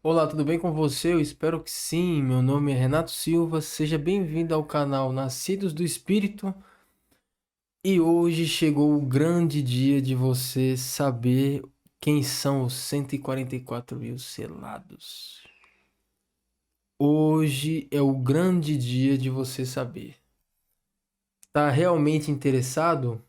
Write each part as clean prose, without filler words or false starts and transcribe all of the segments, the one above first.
Olá, tudo bem com você? Eu espero que sim. Meu nome é Renato Silva. Seja bem-vindo ao canal Nascidos do Espírito. E hoje chegou o grande dia de você saber quem são os 144 mil selados. Hoje é o grande dia de você saber. Tá realmente interessado?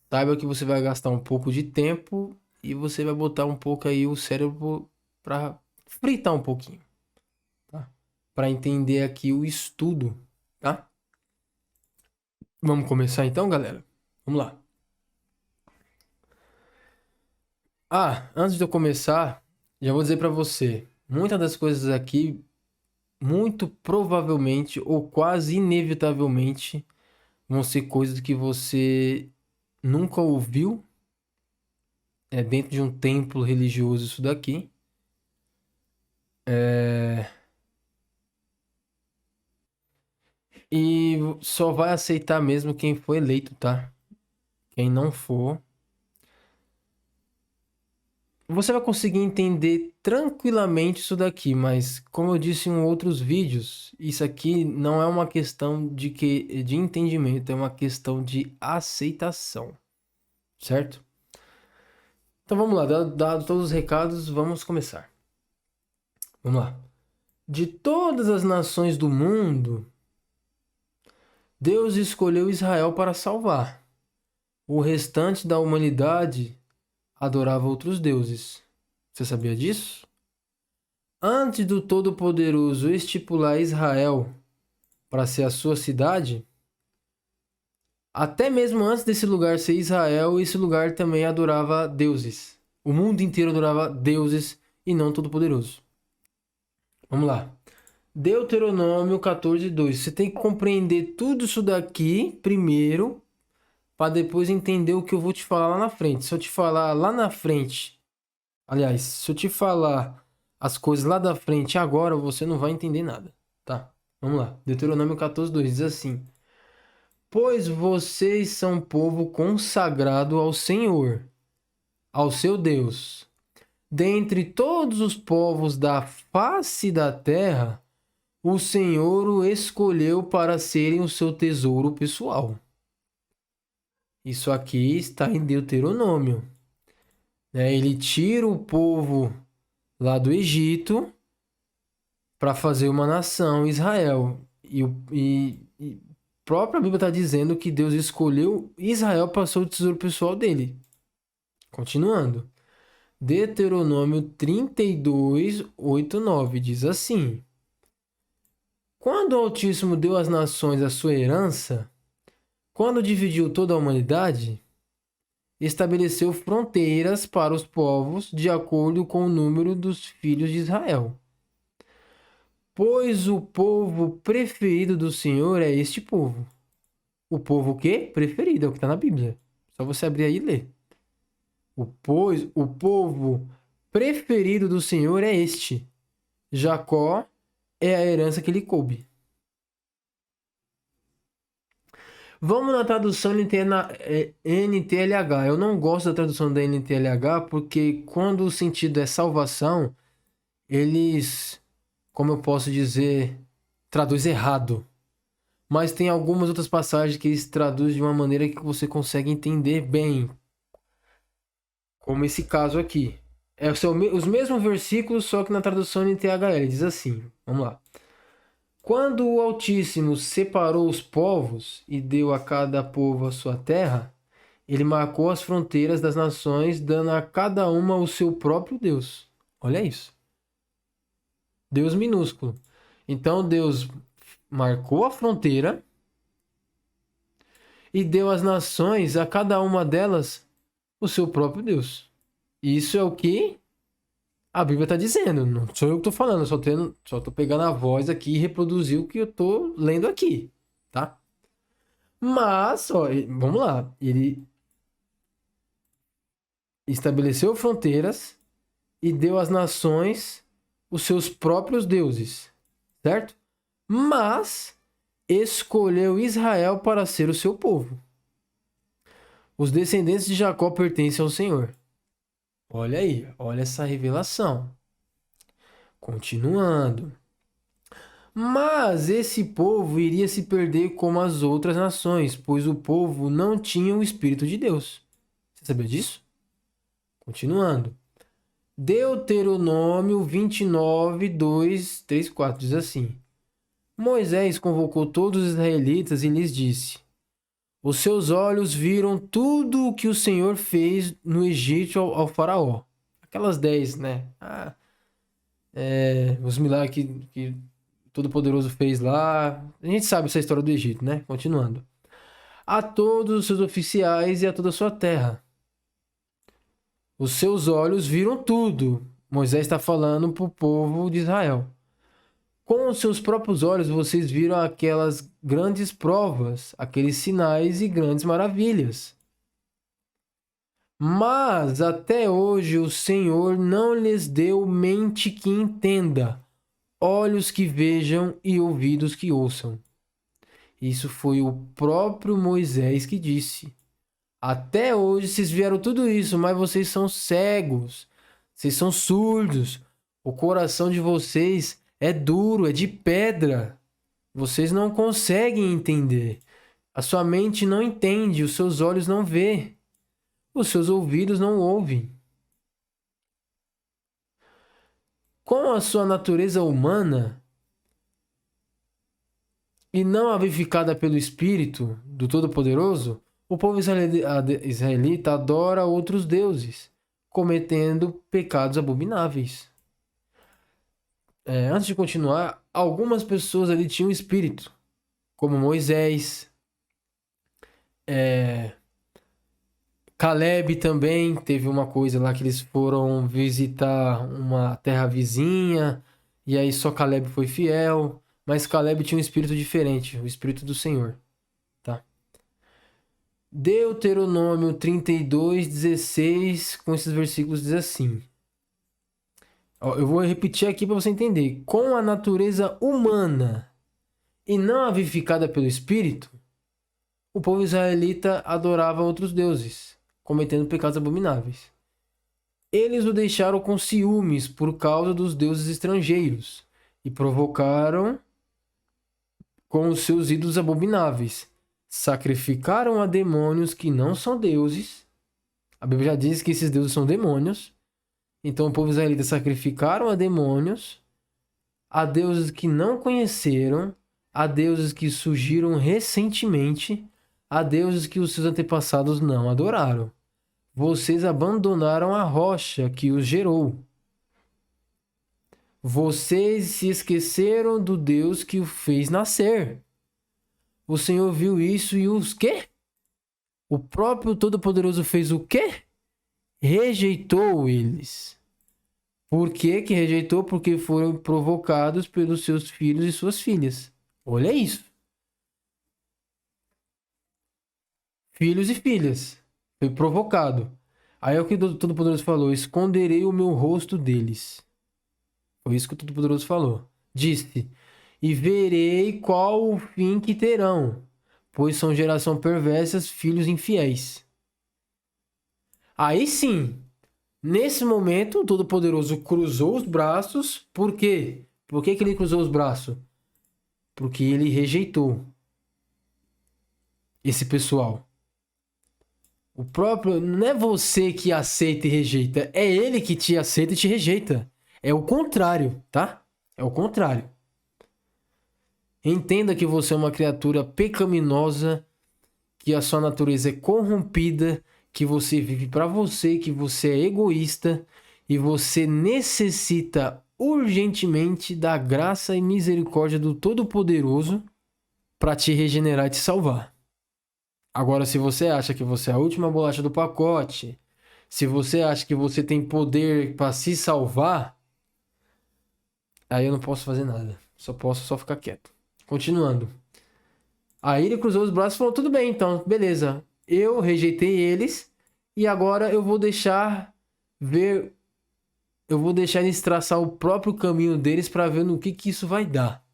Saiba que você vai gastar um pouco de tempo e você vai botar um pouco aí o cérebro para fritar um pouquinho, tá? Para entender aqui o estudo, tá? Vamos começar então, galera? Vamos lá. Antes de eu começar, já vou dizer para você, muitas das coisas aqui, muito provavelmente ou quase inevitavelmente, vão ser coisas que você nunca ouviu, dentro de um templo religioso isso daqui. É, E só vai aceitar mesmo quem for eleito, tá? Quem não for, você vai conseguir entender tranquilamente isso daqui, mas como eu disse em outros vídeos, isso aqui não é uma questão de entendimento, é uma questão de aceitação, certo? Então vamos lá, dado todos os recados, vamos começar. Vamos lá. De todas as nações do mundo, Deus escolheu Israel para salvar. O restante da humanidade adorava outros deuses. Você sabia disso? Antes do Todo-Poderoso estipular Israel para ser a sua cidade, até mesmo antes desse lugar ser Israel, esse lugar também adorava deuses. O mundo inteiro adorava deuses e não Todo-Poderoso. Vamos lá. Deuteronômio 14:2. Você tem que compreender tudo isso daqui primeiro, para depois entender o que eu vou te falar lá na frente. Se eu te falar lá na frente, aliás, se eu te falar as coisas lá da frente agora, você não vai entender nada, tá? Vamos lá. Deuteronômio 14:2 diz assim: Pois vocês são povo consagrado ao Senhor, ao seu Deus. Dentre todos os povos da face da terra, o Senhor o escolheu para serem o seu tesouro pessoal. Isso aqui está em Deuteronômio, né? Ele tira o povo lá do Egito para fazer uma nação, Israel. E a própria Bíblia está dizendo que Deus escolheu Israel para ser o tesouro pessoal dele. Continuando. Deuteronômio 32, 8, 9 diz assim: Quando o Altíssimo deu às nações a sua herança, quando dividiu toda a humanidade, estabeleceu fronteiras para os povos de acordo com o número dos filhos de Israel. Pois o povo preferido do Senhor é este povo. O povo o quê? Preferido, é o que está na Bíblia. Só você abrir aí e ler. Pois o povo preferido do Senhor é este. Jacó é a herança que lhe coube. Vamos na tradução NTLH. Eu não gosto da tradução da NTLH porque quando o sentido é salvação, eles, como eu posso dizer, traduz errado. Mas tem algumas outras passagens que eles traduzem de uma maneira que você consegue entender bem, como esse caso aqui. São os mesmos versículos, só que na tradução NTHL diz assim. Vamos lá. Quando o Altíssimo separou os povos e deu a cada povo a sua terra, ele marcou as fronteiras das nações, dando a cada uma o seu próprio Deus. Olha isso. Deus minúsculo. Então Deus marcou a fronteira e deu às nações, a cada uma delas, o seu próprio Deus. Isso é o que a Bíblia está dizendo. Não sou eu que estou falando, só tô pegando a voz aqui e reproduzi o que eu estou lendo aqui, tá? Mas, ó, vamos lá. Ele estabeleceu fronteiras e deu às nações os seus próprios deuses, certo? Mas escolheu Israel para ser o seu povo. Os descendentes de Jacó pertencem ao Senhor. Olha aí, olha essa revelação. Continuando. Mas esse povo iria se perder como as outras nações, pois o povo não tinha o Espírito de Deus. Você sabia disso? Continuando. Deuteronômio 29, 2, 3, 4 diz assim: Moisés convocou todos os israelitas e lhes disse: Os seus olhos viram tudo o que o Senhor fez no Egito ao faraó. Aquelas 10, né? Os milagres que Todo-Poderoso fez lá. A gente sabe essa história do Egito, né? Continuando. A todos os seus oficiais e a toda a sua terra. Os seus olhos viram tudo. Moisés está falando para o povo de Israel. Com os seus próprios olhos vocês viram aquelas grandes provas, aqueles sinais e grandes maravilhas. Mas até hoje o Senhor não lhes deu mente que entenda, olhos que vejam e ouvidos que ouçam. Isso foi o próprio Moisés que disse. Até hoje vocês vieram tudo isso, mas vocês são cegos, vocês são surdos, o coração de vocês é duro, é de pedra. Vocês não conseguem entender. A sua mente não entende, os seus olhos não vê, os seus ouvidos não ouvem. Com a sua natureza humana e não avivificada pelo Espírito do Todo-Poderoso, o povo israelita adora outros deuses, cometendo pecados abomináveis. Antes de continuar, algumas pessoas ali tinham espírito, como Moisés, Caleb também teve uma coisa lá que eles foram visitar uma terra vizinha, e aí só Caleb foi fiel, mas Caleb tinha um espírito diferente, o espírito do Senhor. Tá? Deuteronômio 32, 16, com esses versículos diz assim. Eu vou repetir aqui para você entender. Com a natureza humana e não avivificada pelo Espírito, o povo israelita adorava outros deuses, cometendo pecados abomináveis. Eles o deixaram com ciúmes por causa dos deuses estrangeiros e provocaram com os seus ídolos abomináveis. Sacrificaram a demônios que não são deuses. A Bíblia já diz que esses deuses são demônios. Então o povo israelita sacrificaram a demônios, a deuses que não conheceram, a deuses que surgiram recentemente, a deuses que os seus antepassados não adoraram. Vocês abandonaram a rocha que os gerou. Vocês se esqueceram do Deus que o fez nascer. O Senhor viu isso e os quê? O próprio Todo-Poderoso fez o quê? Rejeitou eles. Por que que rejeitou? Porque foram provocados pelos seus filhos e suas filhas. Olha isso. Filhos e filhas. Foi provocado. Aí é o que o Todo-Poderoso falou. Esconderei o meu rosto deles. Foi isso que o Todo-Poderoso falou. Disse. E verei qual o fim que terão. Pois são geração perversas, filhos infiéis. Aí sim. Nesse momento, o Todo-Poderoso cruzou os braços. Por quê? Por que ele cruzou os braços? Porque ele rejeitou esse pessoal. O próprio... Não é você que aceita e rejeita. É ele que te aceita e te rejeita. É o contrário, tá? É o contrário. Entenda que você é uma criatura pecaminosa, que a sua natureza é corrompida, que você vive para você, que você é egoísta e você necessita urgentemente da graça e misericórdia do Todo-Poderoso para te regenerar e te salvar. Agora, se você acha que você é a última bolacha do pacote, se você acha que você tem poder para se salvar, aí eu não posso fazer nada. Só ficar quieto. Continuando. Aí ele cruzou os braços e falou, tudo bem, então, beleza. Eu rejeitei eles e agora eu vou deixar eles traçar o próprio caminho deles para ver no que isso vai dar.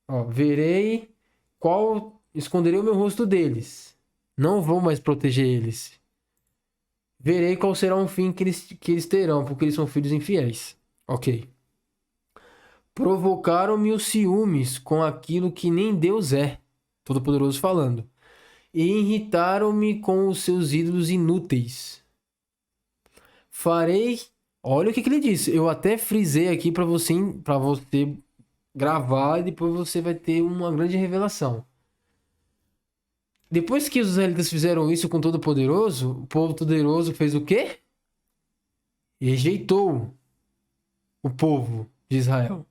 Ó, verei esconderei o meu rosto deles. Não vou mais proteger eles. Verei qual será o fim que eles terão, porque eles são filhos infiéis. Ok. provocaram-me os ciúmes com aquilo que nem Deus é, Todo-Poderoso falando, e irritaram-me com os seus ídolos inúteis. Farei, olha o que ele disse, eu até frisei aqui para você gravar e depois você vai ter uma grande revelação. Depois que os israelitas fizeram isso com o Todo-Poderoso, o povo poderoso fez o quê? Rejeitou o povo de Israel.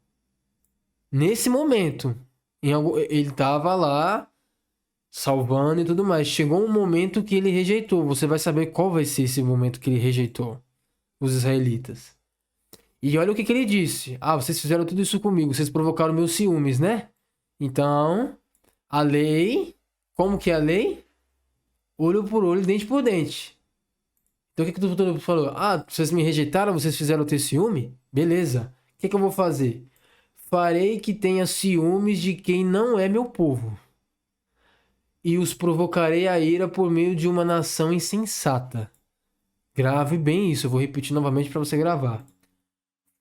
Nesse momento, ele estava lá salvando e tudo mais. Chegou um momento que ele rejeitou. Você vai saber qual vai ser esse momento que ele rejeitou os israelitas. E olha o que ele disse. Vocês fizeram tudo isso comigo. Vocês provocaram meus ciúmes, né? Então, a lei... Como que é a lei? Olho por olho, dente por dente. Então o que o doutor falou? Vocês me rejeitaram, vocês fizeram ter ciúme? Beleza. O que eu vou fazer? Farei que tenha ciúmes de quem não é meu povo. E os provocarei a ira por meio de uma nação insensata. Grave bem isso, eu vou repetir novamente para você gravar.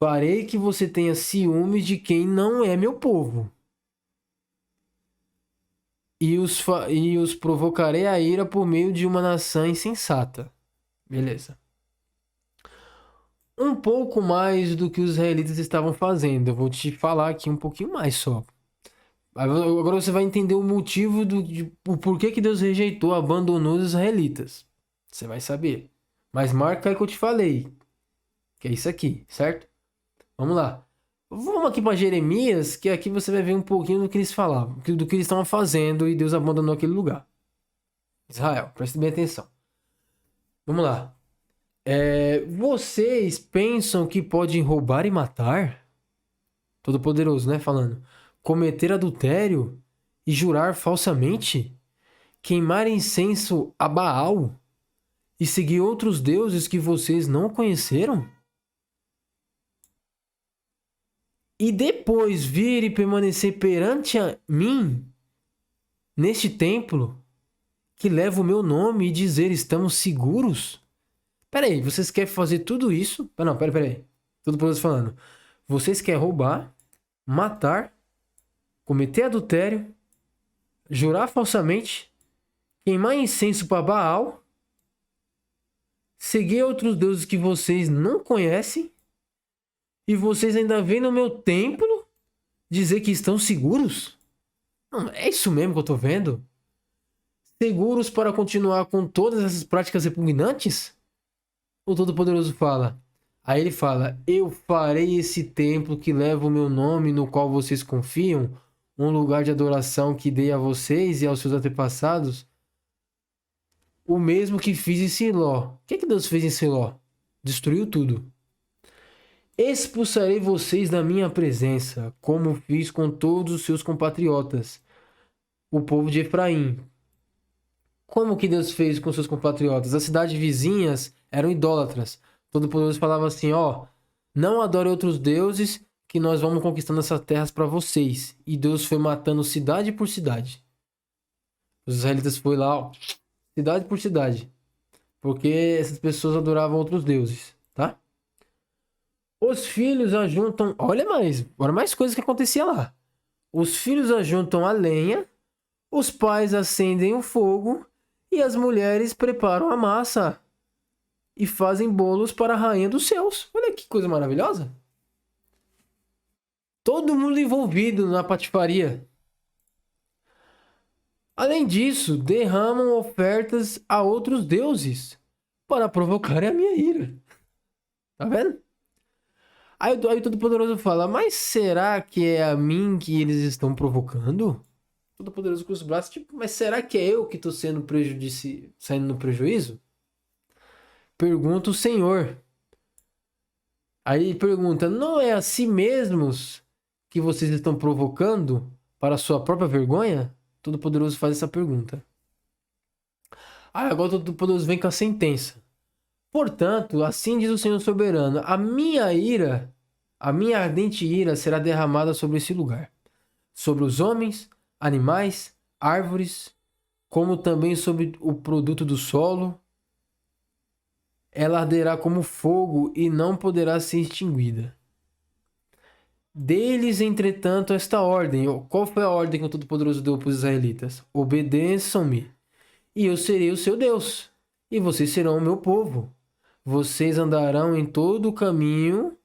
Farei que você tenha ciúmes de quem não é meu povo. E os provocarei a ira por meio de uma nação insensata. Beleza. Um pouco mais do que os israelitas estavam fazendo. Eu vou te falar aqui um pouquinho mais só. Agora você vai entender o motivo o porquê que Deus rejeitou, abandonou os israelitas. Você vai saber. Mas marca aí que eu te falei. Que é isso aqui, certo? Vamos lá. Vamos aqui para Jeremias, que aqui você vai ver um pouquinho do que eles falavam, do que eles estavam fazendo e Deus abandonou aquele lugar. Israel, preste bem atenção. Vamos lá. Vocês pensam que podem roubar e matar? Todo-Poderoso, né? Falando. Cometer adultério e jurar falsamente? Queimar incenso a Baal e seguir outros deuses que vocês não conheceram? E depois vir e permanecer perante a mim, neste templo, que leva o meu nome e dizer, estamos seguros? Peraí, vocês querem fazer tudo isso? Não, peraí. Todo-Poderoso falando. Vocês querem roubar, matar, cometer adultério, jurar falsamente, queimar incenso para Baal, seguir outros deuses que vocês não conhecem, e vocês ainda vêm no meu templo dizer que estão seguros? Não, é isso mesmo que eu tô vendo? Seguros para continuar com todas essas práticas repugnantes? O Todo-Poderoso fala. Aí ele fala, eu farei esse templo que leva o meu nome, no qual vocês confiam, um lugar de adoração que dei a vocês e aos seus antepassados, o mesmo que fiz em Siló. O que Deus fez em Siló? Destruiu tudo. Expulsarei vocês da minha presença, como fiz com todos os seus compatriotas, o povo de Efraim. Como que Deus fez com seus compatriotas? As cidades vizinhas eram idólatras. Todo-Poderoso falava assim, não adore outros deuses, que nós vamos conquistando essas terras para vocês. E Deus foi matando cidade por cidade. Os israelitas foram lá, cidade por cidade. Porque essas pessoas adoravam outros deuses, tá? Os filhos ajuntam... Olha mais coisas que acontecia lá. Os filhos ajuntam a lenha, os pais acendem o fogo e as mulheres preparam a massa e fazem bolos para a rainha dos céus. Olha que coisa maravilhosa. Todo mundo envolvido na patifaria. Além disso, derramam ofertas a outros deuses para provocarem a minha ira. Tá vendo? Aí o Todo-Poderoso fala, mas será que é a mim que eles estão provocando? Todo-Poderoso com os braços, tipo, mas será que é eu que estou saindo no prejuízo? Pergunta o Senhor. Aí ele pergunta, não é a si mesmos que vocês estão provocando para a sua própria vergonha? Todo-Poderoso faz essa pergunta. Aí agora o Todo-Poderoso vem com a sentença. Portanto, assim diz o Senhor soberano, a minha ardente ira será derramada sobre esse lugar, sobre os homens, animais, árvores, como também sobre o produto do solo. Ela arderá como fogo e não poderá ser extinguida. Deles, entretanto, esta ordem. Qual foi a ordem que o Todo-Poderoso deu para os israelitas? Obedeçam-me, e eu serei o seu Deus, e vocês serão o meu povo. Vocês andarão em todo o caminho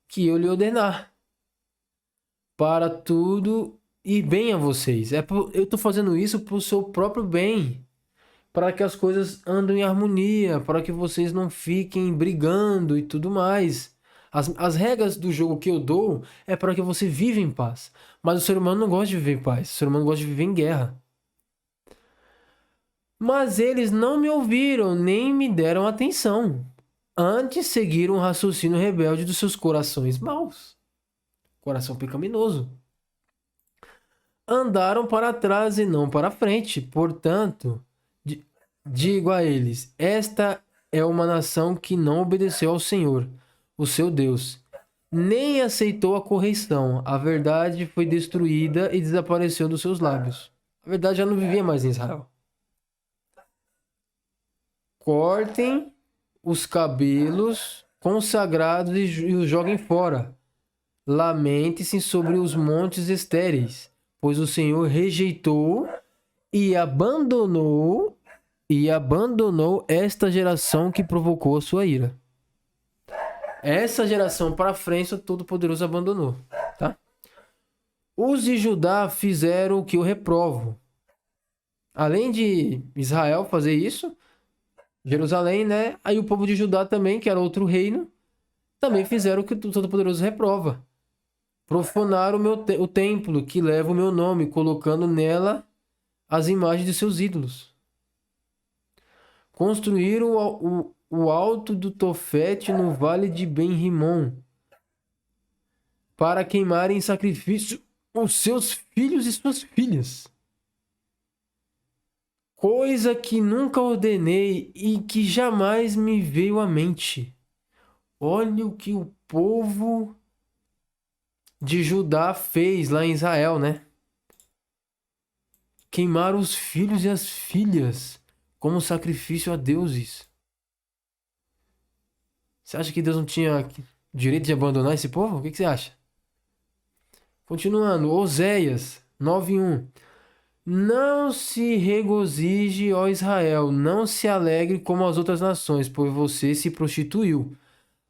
que eu lhe ordenar, para tudo e bem a vocês. Eu estou fazendo isso para o seu próprio bem, para que as coisas andem em harmonia, para que vocês não fiquem brigando e tudo mais. As regras do jogo que eu dou é para que você viva em paz. Mas o ser humano não gosta de viver em paz. O ser humano gosta de viver em guerra. Mas eles não me ouviram, nem me deram atenção. Antes seguiram o raciocínio rebelde dos seus corações maus. Coração pecaminoso. Andaram para trás e não para frente. Portanto, digo a eles: esta é uma nação que não obedeceu ao Senhor, o seu Deus, nem aceitou a correção. A verdade foi destruída e desapareceu dos seus lábios. A verdade já não vivia mais em Israel. Cortem os cabelos consagrados e os joguem fora. Lamente-se sobre os montes estéreis, pois o Senhor rejeitou e abandonou esta geração que provocou a sua ira. Essa geração para frente o Todo-Poderoso abandonou, tá? Os de Judá fizeram o que eu reprovo. Além de Israel fazer isso, Jerusalém, né? Aí o povo de Judá também, que era outro reino, também fizeram o que o Todo-Poderoso reprova. Profanaram o templo que leva o meu nome, colocando nela as imagens de seus ídolos. Construíram o alto do Tofete no vale de Ben-Rimon, para queimarem em sacrifício os seus filhos e suas filhas. Coisa que nunca ordenei e que jamais me veio à mente. Olha o que o povo de Judá fez lá em Israel, né? Queimaram os filhos e as filhas como sacrifício a deuses. Você acha que Deus não tinha direito de abandonar esse povo? O que você acha? Continuando, Oséias 9:1. Não se regozije, ó Israel, não se alegre como as outras nações, pois você se prostituiu.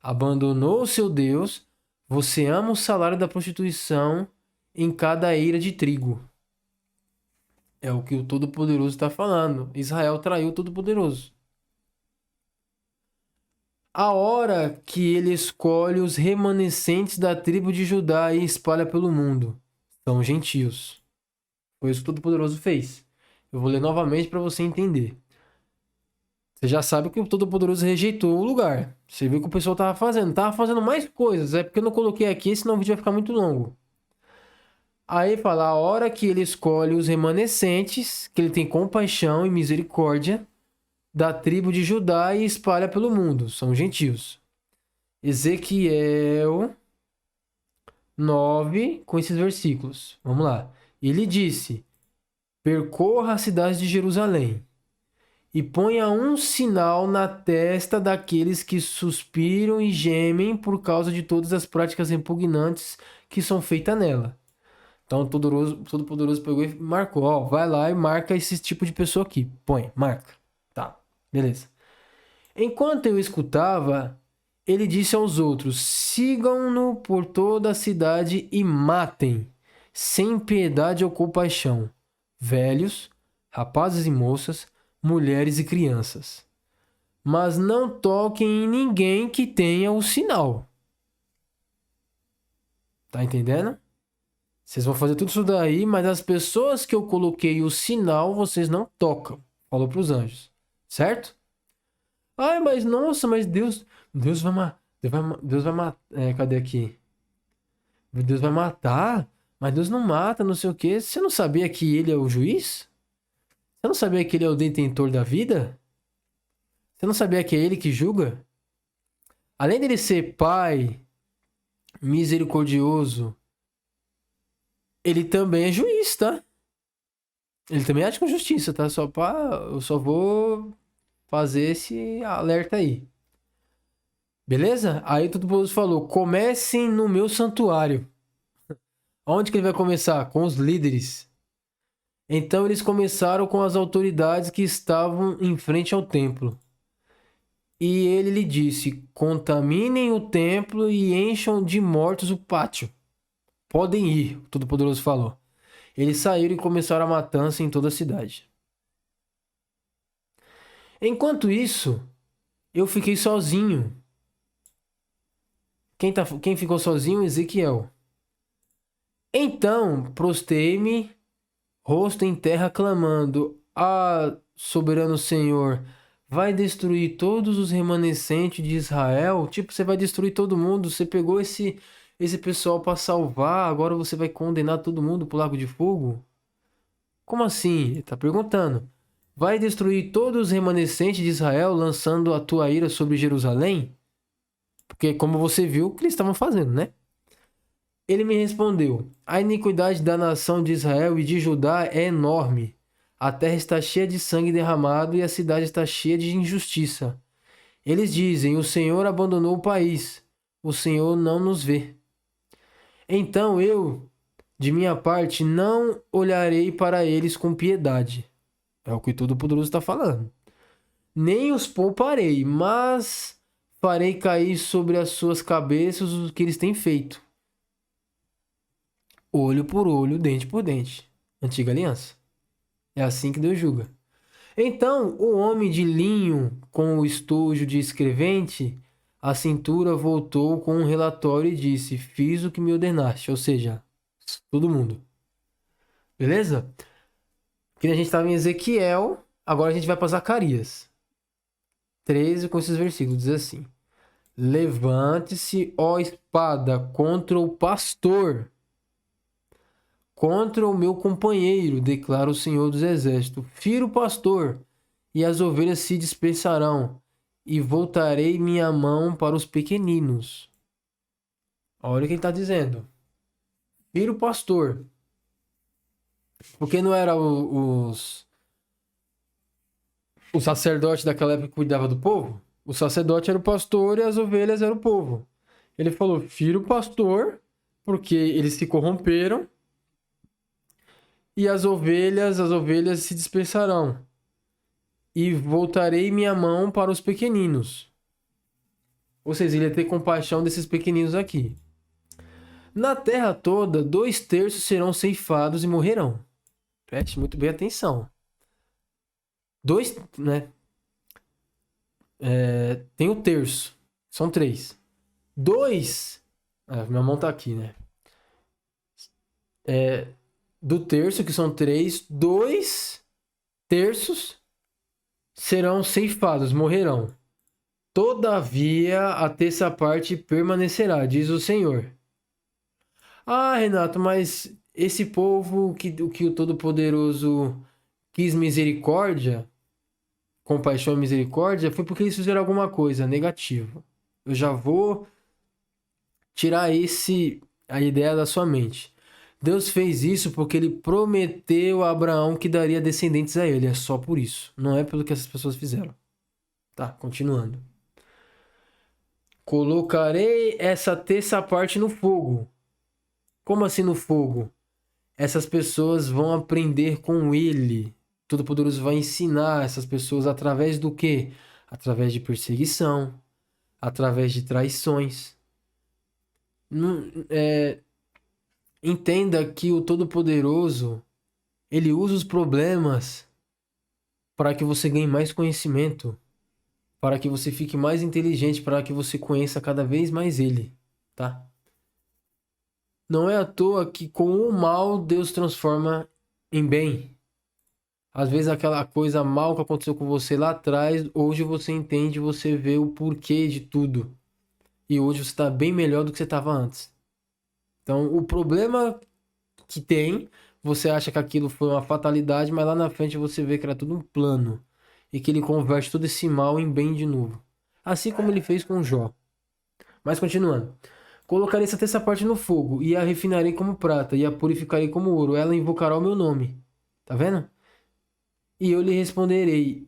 Abandonou o seu Deus, você ama o salário da prostituição em cada eira de trigo. É o que o Todo-Poderoso está falando. Israel traiu o Todo-Poderoso. A hora que ele escolhe os remanescentes da tribo de Judá e espalha pelo mundo. São gentios. Foi isso que o Todo-Poderoso fez. Eu vou ler novamente para você entender. Você já sabe que o Todo-Poderoso rejeitou o lugar. Você viu o que o pessoal estava fazendo. Estava fazendo mais coisas. É porque eu não coloquei aqui, senão o vídeo vai ficar muito longo. Aí fala, a hora que ele escolhe os remanescentes, que ele tem compaixão e misericórdia, da tribo de Judá e espalha pelo mundo. São gentios. Ezequiel 9, com esses versículos. Vamos lá. Ele disse: percorra a cidade de Jerusalém e ponha um sinal na testa daqueles que suspiram e gemem por causa de todas as práticas repugnantes que são feitas nela. Então o Todo-Poderoso pegou e marcou. Ó, vai lá e marca esse tipo de pessoa aqui. Põe, marca. Tá, beleza. Enquanto eu escutava, ele disse aos outros: sigam-no por toda a cidade e matem, sem piedade ou compaixão, velhos, rapazes e moças, mulheres e crianças. Mas não toquem em ninguém que tenha o sinal. Tá entendendo? Vocês vão fazer tudo isso daí, mas as pessoas que eu coloquei o sinal, vocês não tocam. Falou para os anjos. Certo? Ai, mas nossa, mas Deus vai matar. Cadê aqui? Deus vai matar, mas Deus não mata, não sei o quê. Você não sabia que ele é o juiz? Você não sabia que ele é o detentor da vida? Você não sabia que é ele que julga? Além dele ser pai misericordioso, ele também é juiz, tá? Ele também age com justiça, tá? Eu só vou fazer esse alerta aí. Beleza? Aí todo mundo falou: comecem no meu santuário. Onde que ele vai começar? Com os líderes. Então eles começaram com as autoridades que estavam em frente ao templo. E ele lhe disse: contaminem o templo e encham de mortos o pátio. Podem ir, o Todo-Poderoso falou. Eles saíram e começaram a matança em toda a cidade. Enquanto isso, eu fiquei sozinho. Quem ficou sozinho? Ezequiel. Então prostei-me, rosto em terra, clamando: Ah, soberano Senhor, vai destruir todos os remanescentes de Israel? Tipo, você vai destruir todo mundo. Você pegou esse pessoal para salvar, agora você vai condenar todo mundo pro lago de fogo? Como assim? Ele tá perguntando. Vai destruir todos os remanescentes de Israel, lançando a tua ira sobre Jerusalém? Porque, como você viu, o que eles estavam fazendo, né? Ele me respondeu: a iniquidade da nação de Israel e de Judá é enorme. A terra está cheia de sangue derramado e a cidade está cheia de injustiça. Eles dizem: o Senhor abandonou o país. O Senhor não nos vê. Então eu, de minha parte, não olharei para eles com piedade. É o que o Todo-Poderoso está falando. Nem os pouparei, mas farei cair sobre as suas cabeças o que eles têm feito. Olho por olho, dente por dente. Antiga aliança. É assim que Deus julga. Então, o homem de linho com o estojo de escrevente, a cintura voltou com um relatório e disse: fiz o que me ordenaste. Ou seja, todo mundo. Beleza? Que a gente estava em Ezequiel, agora a gente vai para Zacarias 13 com esses versículos. Diz assim: levante-se, ó espada, contra o pastor, contra o meu companheiro, declara o Senhor dos Exércitos. Fira o pastor, e as ovelhas se dispersarão, e voltarei minha mão para os pequeninos. Olha o que ele está dizendo. Fira o pastor. Porque não era o sacerdote daquela época que cuidava do povo? O sacerdote era o pastor e as ovelhas eram o povo. Ele falou: fira o pastor, porque eles se corromperam, e as ovelhas se dispersarão. E voltarei minha mão para os pequeninos. Ou seja, ele ia ter compaixão desses pequeninos aqui. Na terra toda, 2/3 serão ceifados e morrerão. Preste muito bem atenção. Dois, né? Tem o terço. São 3. 2. Minha mão tá aqui, né? Do terço, que são 3, 2/3 serão ceifados, morrerão. Todavia, a terça parte permanecerá, diz o Senhor. Ah, Renato, mas esse povo que o Todo-Poderoso quis misericórdia, compaixão e misericórdia, foi porque eles fizeram alguma coisa negativa. Eu já vou tirar a ideia da sua mente. Deus fez isso porque ele prometeu a Abraão que daria descendentes a ele. É só por isso. Não é pelo que essas pessoas fizeram. Tá, continuando. Colocarei essa terça parte no fogo. Como assim no fogo? Essas pessoas vão aprender com ele. Todo-Poderoso vai ensinar essas pessoas através do quê? Através de perseguição, através de traições. Entenda que o Todo-Poderoso, ele usa os problemas para que você ganhe mais conhecimento, para que você fique mais inteligente, para que você conheça cada vez mais ele, tá? Não é à toa que com o mal Deus transforma em bem. Às vezes aquela coisa mal que aconteceu com você lá atrás, hoje você entende, você vê o porquê de tudo. E hoje você está bem melhor do que você estava antes. Então, o problema que tem, você acha que aquilo foi uma fatalidade, mas lá na frente você vê que era tudo um plano. E que ele converte todo esse mal em bem de novo. Assim como ele fez com Jó. Mas continuando. Colocarei essa terça parte no fogo, e a refinarei como prata, e a purificarei como ouro. Ela invocará o meu nome. Tá vendo? E eu lhe responderei: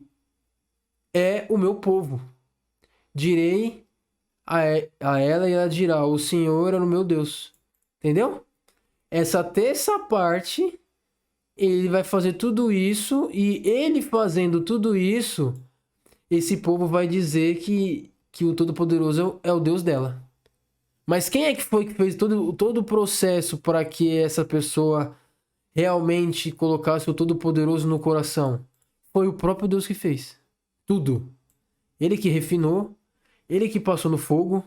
é o meu povo. Direi a ela, e ela dirá: o Senhor é o meu Deus. Entendeu? Essa terça parte, ele vai fazer tudo isso, e ele fazendo tudo isso, esse povo vai dizer que o Todo-Poderoso é o Deus dela. Mas quem é que foi que fez todo o processo para que essa pessoa realmente colocasse o Todo-Poderoso no coração? Foi o próprio Deus que fez. Tudo. Ele que refinou, ele que passou no fogo,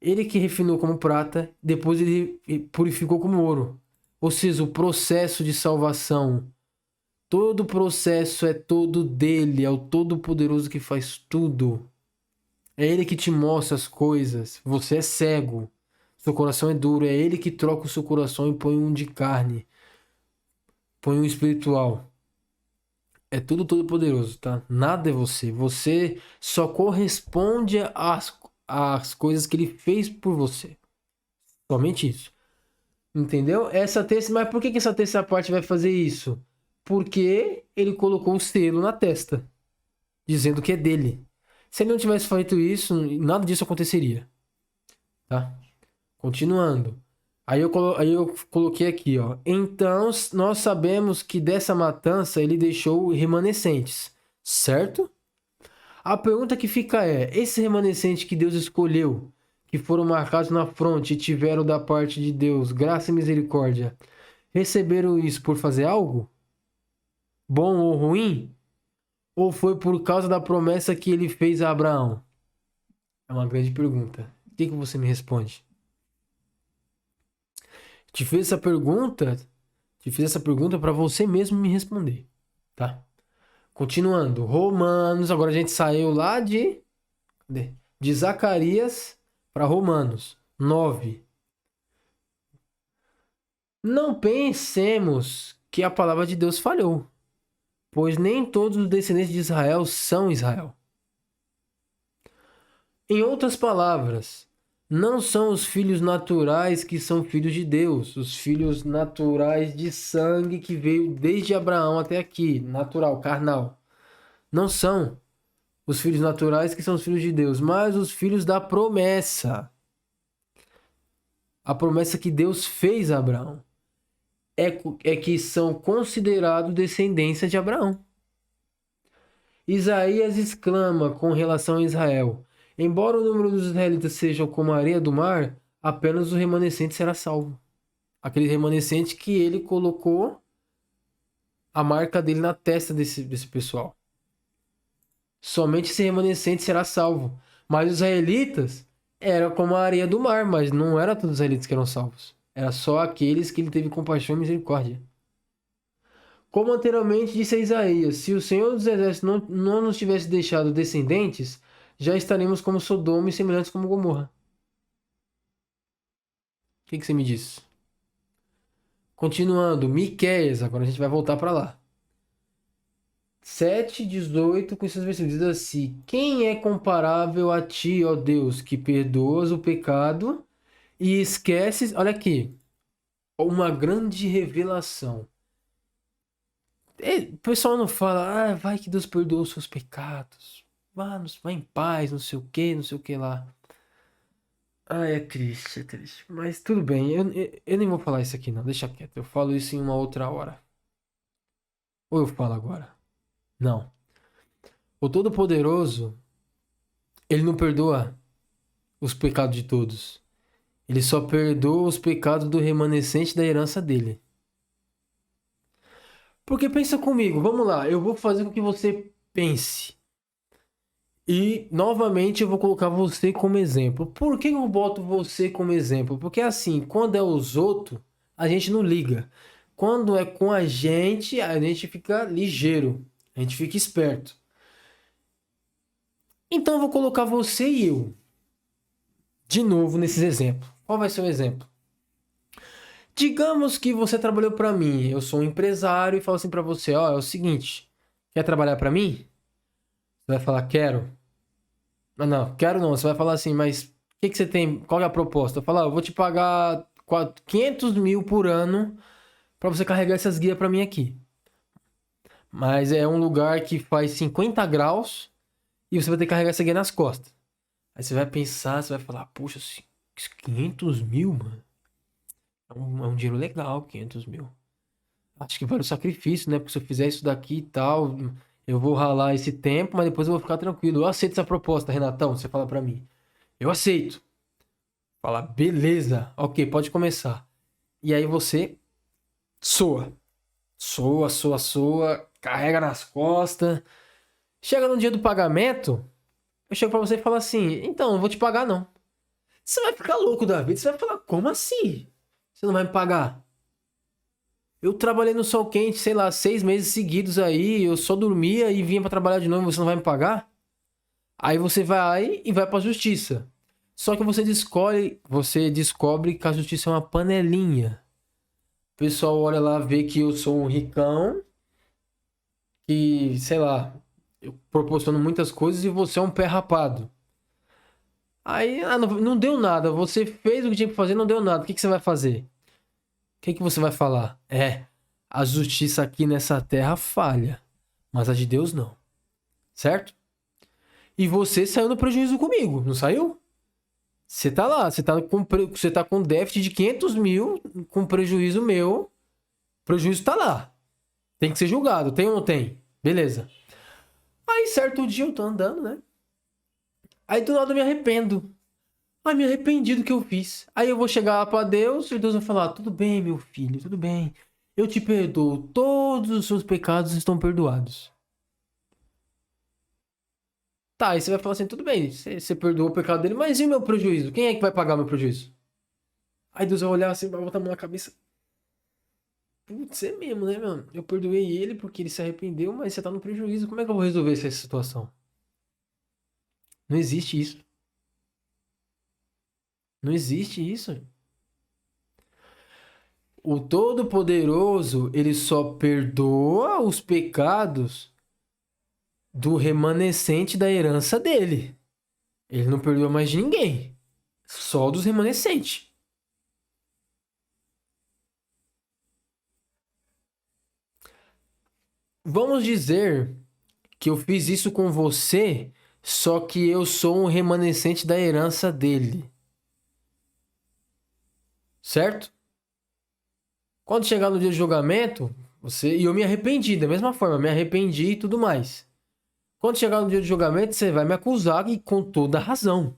ele que refinou como prata, depois ele purificou como ouro. Ou seja, o processo de salvação, todo o processo é todo dele, é o Todo-Poderoso que faz tudo. É ele que te mostra as coisas. Você é cego, seu coração é duro, é ele que troca o seu coração e põe um de carne, põe um espiritual. É tudo Todo-Poderoso, tá? Nada é você. Você só corresponde às coisas que ele fez por você. Somente isso. Entendeu? Mas por que essa terceira parte vai fazer isso? Porque ele colocou o selo na testa, dizendo que é dele. Se ele não tivesse feito isso, nada disso aconteceria, tá? Continuando. Aí eu coloquei aqui, ó. Então, nós sabemos que dessa matança ele deixou remanescentes, certo? A pergunta que fica é: esses remanescentes que Deus escolheu, que foram marcados na fronte e tiveram da parte de Deus graça e misericórdia, receberam isso por fazer algo? Bom ou ruim? Ou foi por causa da promessa que ele fez a Abraão? É uma grande pergunta. O que você me responde? Te fiz essa pergunta, te fiz essa pergunta para você mesmo me responder, tá? Continuando, Romanos, agora a gente saiu lá de Zacarias para Romanos 9. Não pensemos que a palavra de Deus falhou, pois nem todos os descendentes de Israel são Israel. Em outras palavras, não são os filhos naturais que são filhos de Deus, os filhos naturais de sangue que veio desde Abraão até aqui, natural, carnal. Não são os filhos naturais que são os filhos de Deus, mas os filhos da promessa. A promessa que Deus fez a Abraão é que são considerados descendência de Abraão. Isaías exclama com relação a Israel: embora o número dos israelitas sejam como a areia do mar, apenas o remanescente será salvo. Aquele remanescente que ele colocou a marca dele na testa desse pessoal. Somente esse remanescente será salvo. Mas os israelitas eram como a areia do mar, mas não eram todos os israelitas que eram salvos. Era só aqueles que ele teve compaixão e misericórdia. Como anteriormente disse a Isaías, se o Senhor dos Exércitos não nos tivesse deixado descendentes, já estaremos como Sodoma e semelhantes como Gomorra. O que você me diz? Continuando, Miqueias, agora a gente vai voltar para lá. 7:18, com esses versículos, diz assim: quem é comparável a ti, ó Deus, que perdoas o pecado e esqueces... Olha aqui, uma grande revelação. O pessoal não fala, vai que Deus perdoa os seus pecados. Vá em paz, não sei o que, não sei o que lá. É triste, é triste. Mas tudo bem, eu nem vou falar isso aqui não, deixa quieto. Eu falo isso em uma outra hora. Ou eu falo agora? Não. O Todo-Poderoso, ele não perdoa os pecados de todos. Ele só perdoa os pecados do remanescente da herança dele. Porque pensa comigo, vamos lá, eu vou fazer com que você pense. E novamente eu vou colocar você como exemplo. Por que eu boto você como exemplo? Porque assim, quando é os outros, a gente não liga. Quando é com a gente fica ligeiro, a gente fica esperto. Então eu vou colocar você e eu de novo nesses exemplos. Qual vai ser o exemplo? Digamos que você trabalhou para mim, eu sou um empresário e falo assim para você, ó, é o seguinte, quer trabalhar para mim? Você vai falar, quero. Não, quero não. Você vai falar assim, mas o que você tem? Qual é a proposta? Eu falo, eu vou te pagar 500 mil por ano para você carregar essas guias para mim aqui. Mas é um lugar que faz 50 graus e você vai ter que carregar essa guia nas costas. Aí você vai pensar, você vai falar, poxa, 500 mil, mano? É um dinheiro legal, 500 mil. Acho que vale o sacrifício, né? Porque se eu fizer isso daqui e tal, eu vou ralar esse tempo, mas depois eu vou ficar tranquilo. Eu aceito essa proposta, Renatão, você fala pra mim. Eu aceito. Fala, beleza, ok, pode começar. E aí você soa. Soa, soa, soa, carrega nas costas. Chega no dia do pagamento, eu chego pra você e falo assim, então, não vou te pagar não. Você vai ficar louco da vida, você vai falar, como assim? Você não vai me pagar? Eu trabalhei no sol quente, sei lá, 6 meses seguidos aí, eu só dormia e vinha pra trabalhar de novo, você não vai me pagar? Aí você vai e vai pra justiça. Só que você descobre que a justiça é uma panelinha. O pessoal olha lá, vê que eu sou um ricão, que, sei lá, eu proporciono muitas coisas e você é um pé rapado. Aí, não deu nada. Você fez o que tinha que fazer, não deu nada. O que você vai fazer? O que você vai falar? A justiça aqui nessa terra falha, mas a de Deus não. Certo? E você saiu no prejuízo comigo, não saiu? Você tá lá, você tá com déficit de 500 mil, com prejuízo meu. O prejuízo tá lá. Tem que ser julgado, tem ou não tem? Beleza. Aí, certo dia, eu tô andando, né? Aí, do nada, eu me arrependo. Ai, me arrependi do que eu fiz. Aí, eu vou chegar lá pra Deus e Deus vai falar: tudo bem, meu filho, tudo bem. Eu te perdoo. Todos os seus pecados estão perdoados. Tá, aí você vai falar assim: tudo bem, você perdoou o pecado dele, mas e o meu prejuízo? Quem é que vai pagar o meu prejuízo? Aí Deus vai olhar assim, vai botar a mão na cabeça. Putz, é mesmo, né, meu? Eu perdoei ele porque ele se arrependeu, mas você tá no prejuízo. Como é que eu vou resolver essa situação? Não existe isso. Não existe isso. O Todo-Poderoso, ele só perdoa os pecados do remanescente da herança dele. Ele não perdoa mais de ninguém. Só dos remanescentes. Vamos dizer que eu fiz isso com você, só que eu sou um remanescente da herança dele. Certo? Quando chegar no dia de julgamento, e eu me arrependi, da mesma forma, me arrependi e tudo mais. Quando chegar no dia de julgamento, você vai me acusar e com toda a razão.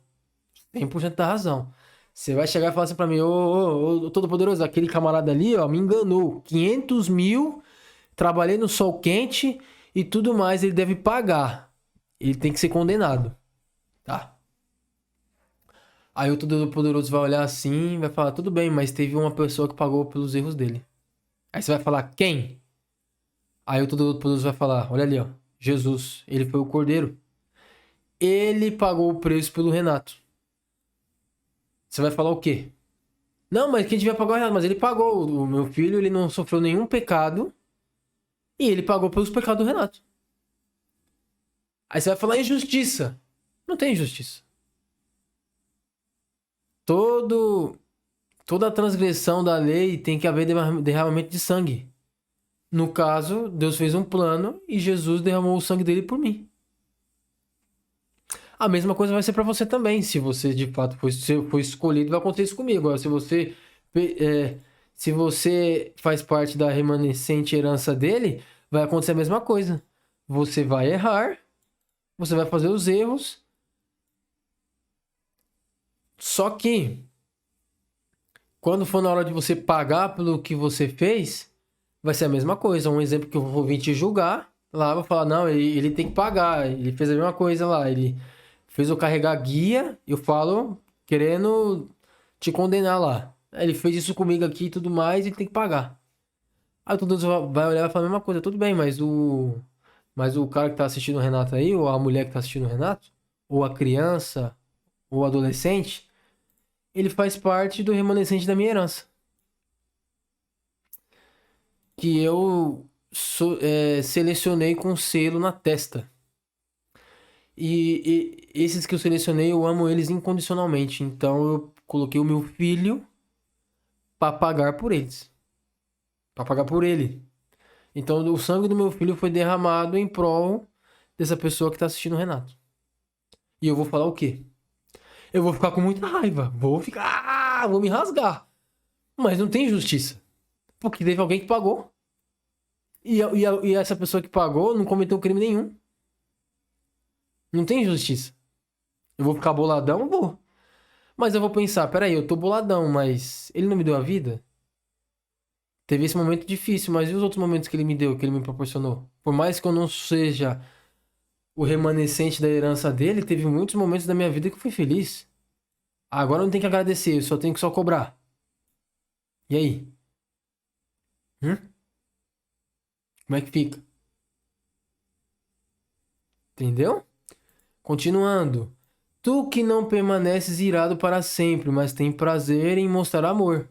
100% da razão. Você vai chegar e falar assim pra mim: ô, Todo-Poderoso, aquele camarada ali, ó, me enganou. 500 mil, trabalhei no sol quente e tudo mais, ele deve pagar. Ele tem que ser condenado. Tá. Aí o Todo-Poderoso vai olhar assim e vai falar: tudo bem, mas teve uma pessoa que pagou pelos erros dele. Aí você vai falar: quem? Aí o Todo-Poderoso vai falar: olha ali, ó, Jesus, ele foi o Cordeiro. Ele pagou o preço pelo Renato. Você vai falar o quê? Não, mas quem devia pagar o Renato? Mas ele pagou. O meu filho, ele não sofreu nenhum pecado e ele pagou pelos pecados do Renato. Aí você vai falar injustiça. Não tem injustiça. Todo, toda transgressão da lei tem que haver derramamento de sangue. No caso, Deus fez um plano e Jesus derramou o sangue dele por mim. A mesma coisa vai ser para você também. Se você de fato foi escolhido, vai acontecer isso comigo. Agora, é, se você faz parte da remanescente herança dele, vai acontecer a mesma coisa. Você vai errar, você vai fazer os erros. Só que quando for na hora de você pagar pelo que você fez, vai ser a mesma coisa. Um exemplo que eu vou vir te julgar, lá eu vou falar: não, ele tem que pagar. Ele fez a mesma coisa lá. Ele fez eu carregar guia, eu falo, querendo te condenar lá. Ele fez isso comigo aqui e tudo mais, ele tem que pagar. Aí todo mundo vai olhar e vai falar a mesma coisa. Tudo bem, mas o cara que tá assistindo o Renato aí, ou a mulher que tá assistindo o Renato, ou a criança, ou o adolescente, ele faz parte do remanescente da minha herança. Que eu selecionei com selo na testa. E esses que eu selecionei, eu amo eles incondicionalmente. Então eu coloquei o meu filho para pagar por eles. Para pagar por ele. Então o sangue do meu filho foi derramado em prol dessa pessoa que tá assistindo o Renato. E eu vou falar o quê? Eu vou ficar com muita raiva. Vou me rasgar. Mas não tem justiça. Porque teve alguém que pagou. E essa pessoa que pagou não cometeu crime nenhum. Não tem justiça. Eu vou ficar boladão? Vou. Mas eu vou pensar, peraí, eu tô boladão, mas ele não me deu a vida? Teve esse momento difícil, mas e os outros momentos que ele me deu, que ele me proporcionou? Por mais que eu não seja o remanescente da herança dele, teve muitos momentos da minha vida que eu fui feliz. Agora eu não tenho que agradecer, eu só tenho que só cobrar. E aí? Como é que fica? Entendeu? Continuando. Tu que não permaneces irado para sempre, mas tem prazer em mostrar amor.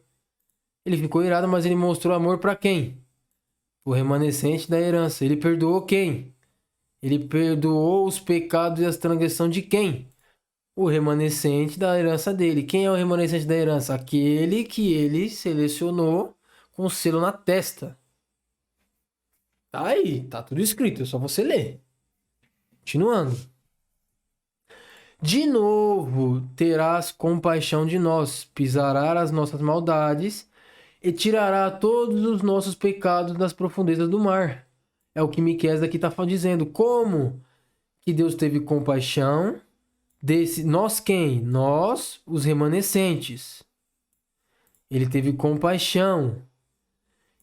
Ele ficou irado, mas ele mostrou amor para quem? O remanescente da herança. Ele perdoou quem? Ele perdoou os pecados e as transgressões de quem? O remanescente da herança dele. Quem é o remanescente da herança? Aquele que ele selecionou com o selo na testa. Tá aí, tá tudo escrito, é só você ler. Continuando. De novo terás compaixão de nós, pisará as nossas maldades e tirará todos os nossos pecados das profundezas do mar. É o que Miqueias aqui está dizendo. Como que Deus teve compaixão desse... Nós quem? Nós, os remanescentes. Ele teve compaixão.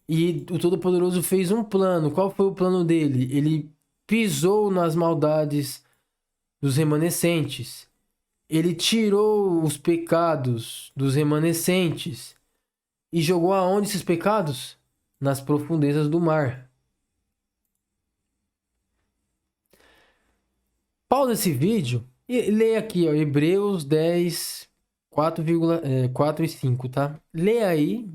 E o Todo-Poderoso fez um plano. Qual foi o plano dele? Ele pisou nas maldades dos remanescentes. Ele tirou os pecados dos remanescentes. E jogou aonde esses pecados? Nas profundezas do mar. Pausa esse vídeo e leia aqui, ó, Hebreus 10, 4 e 5, tá? Lê aí,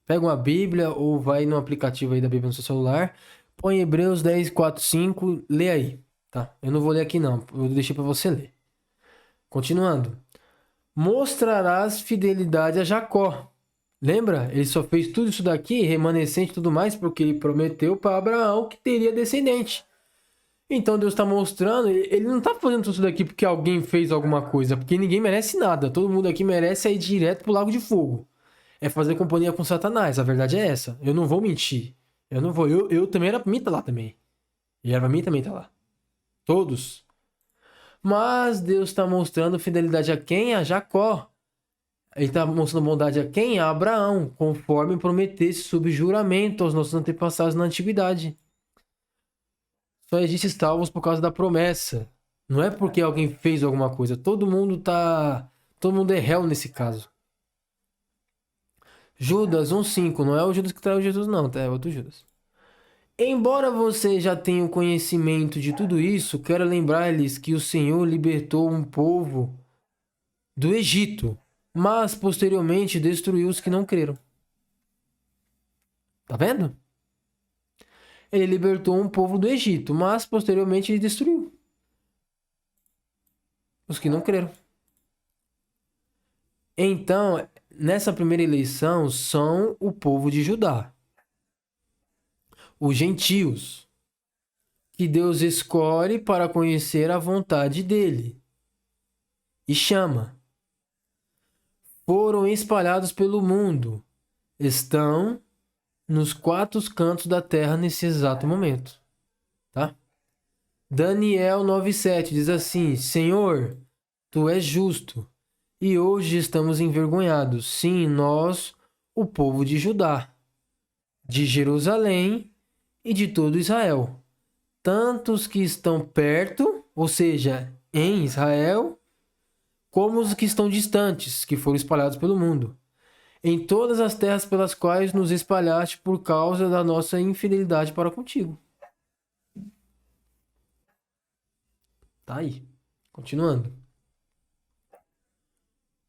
pega uma Bíblia ou vai no aplicativo aí da Bíblia no seu celular, põe Hebreus 10, 4, 5, lê aí, tá? Eu não vou ler aqui não, eu deixei para você ler. Continuando. Mostrarás fidelidade a Jacó. Lembra? Ele só fez tudo isso daqui, remanescente e tudo mais, porque ele prometeu para Abraão que teria descendente. Então Deus está mostrando, ele não está fazendo tudo isso daqui porque alguém fez alguma coisa, porque ninguém merece nada. Todo mundo aqui merece ir direto pro lago de fogo. É fazer companhia com Satanás, a verdade é essa. Eu não vou mentir. Eu não vou. Eu também era pra mim estar lá também. E era pra mim também estar lá. Todos. Mas Deus está mostrando fidelidade a quem? A Jacó. Ele está mostrando bondade a quem? A Abraão, conforme prometesse sob juramento aos nossos antepassados na antiguidade. Só existe salvos por causa da promessa. Não é porque alguém fez alguma coisa. Todo mundo é réu nesse caso. Judas 1,5. Não é o Judas que traiu Jesus, não, tá? É outro Judas. Embora você já tenha conhecimento de tudo isso, quero lembrar-lhes que o Senhor libertou um povo do Egito, mas posteriormente destruiu os que não creram. Tá vendo? Ele libertou um povo do Egito, mas posteriormente ele destruiu os que não creram. Então, nessa primeira eleição, são o povo de Judá, os gentios, que Deus escolhe para conhecer a vontade dele e chama. Foram espalhados pelo mundo, estão nos 4 cantos da terra nesse exato momento, tá? Daniel 9:7 diz assim: Senhor, tu és justo, e hoje estamos envergonhados, sim, nós, o povo de Judá, de Jerusalém e de todo Israel, tanto os que estão perto, ou seja, em Israel, como os que estão distantes, que foram espalhados pelo mundo, em todas as terras pelas quais nos espalhaste por causa da nossa infidelidade para contigo. Tá aí. Continuando.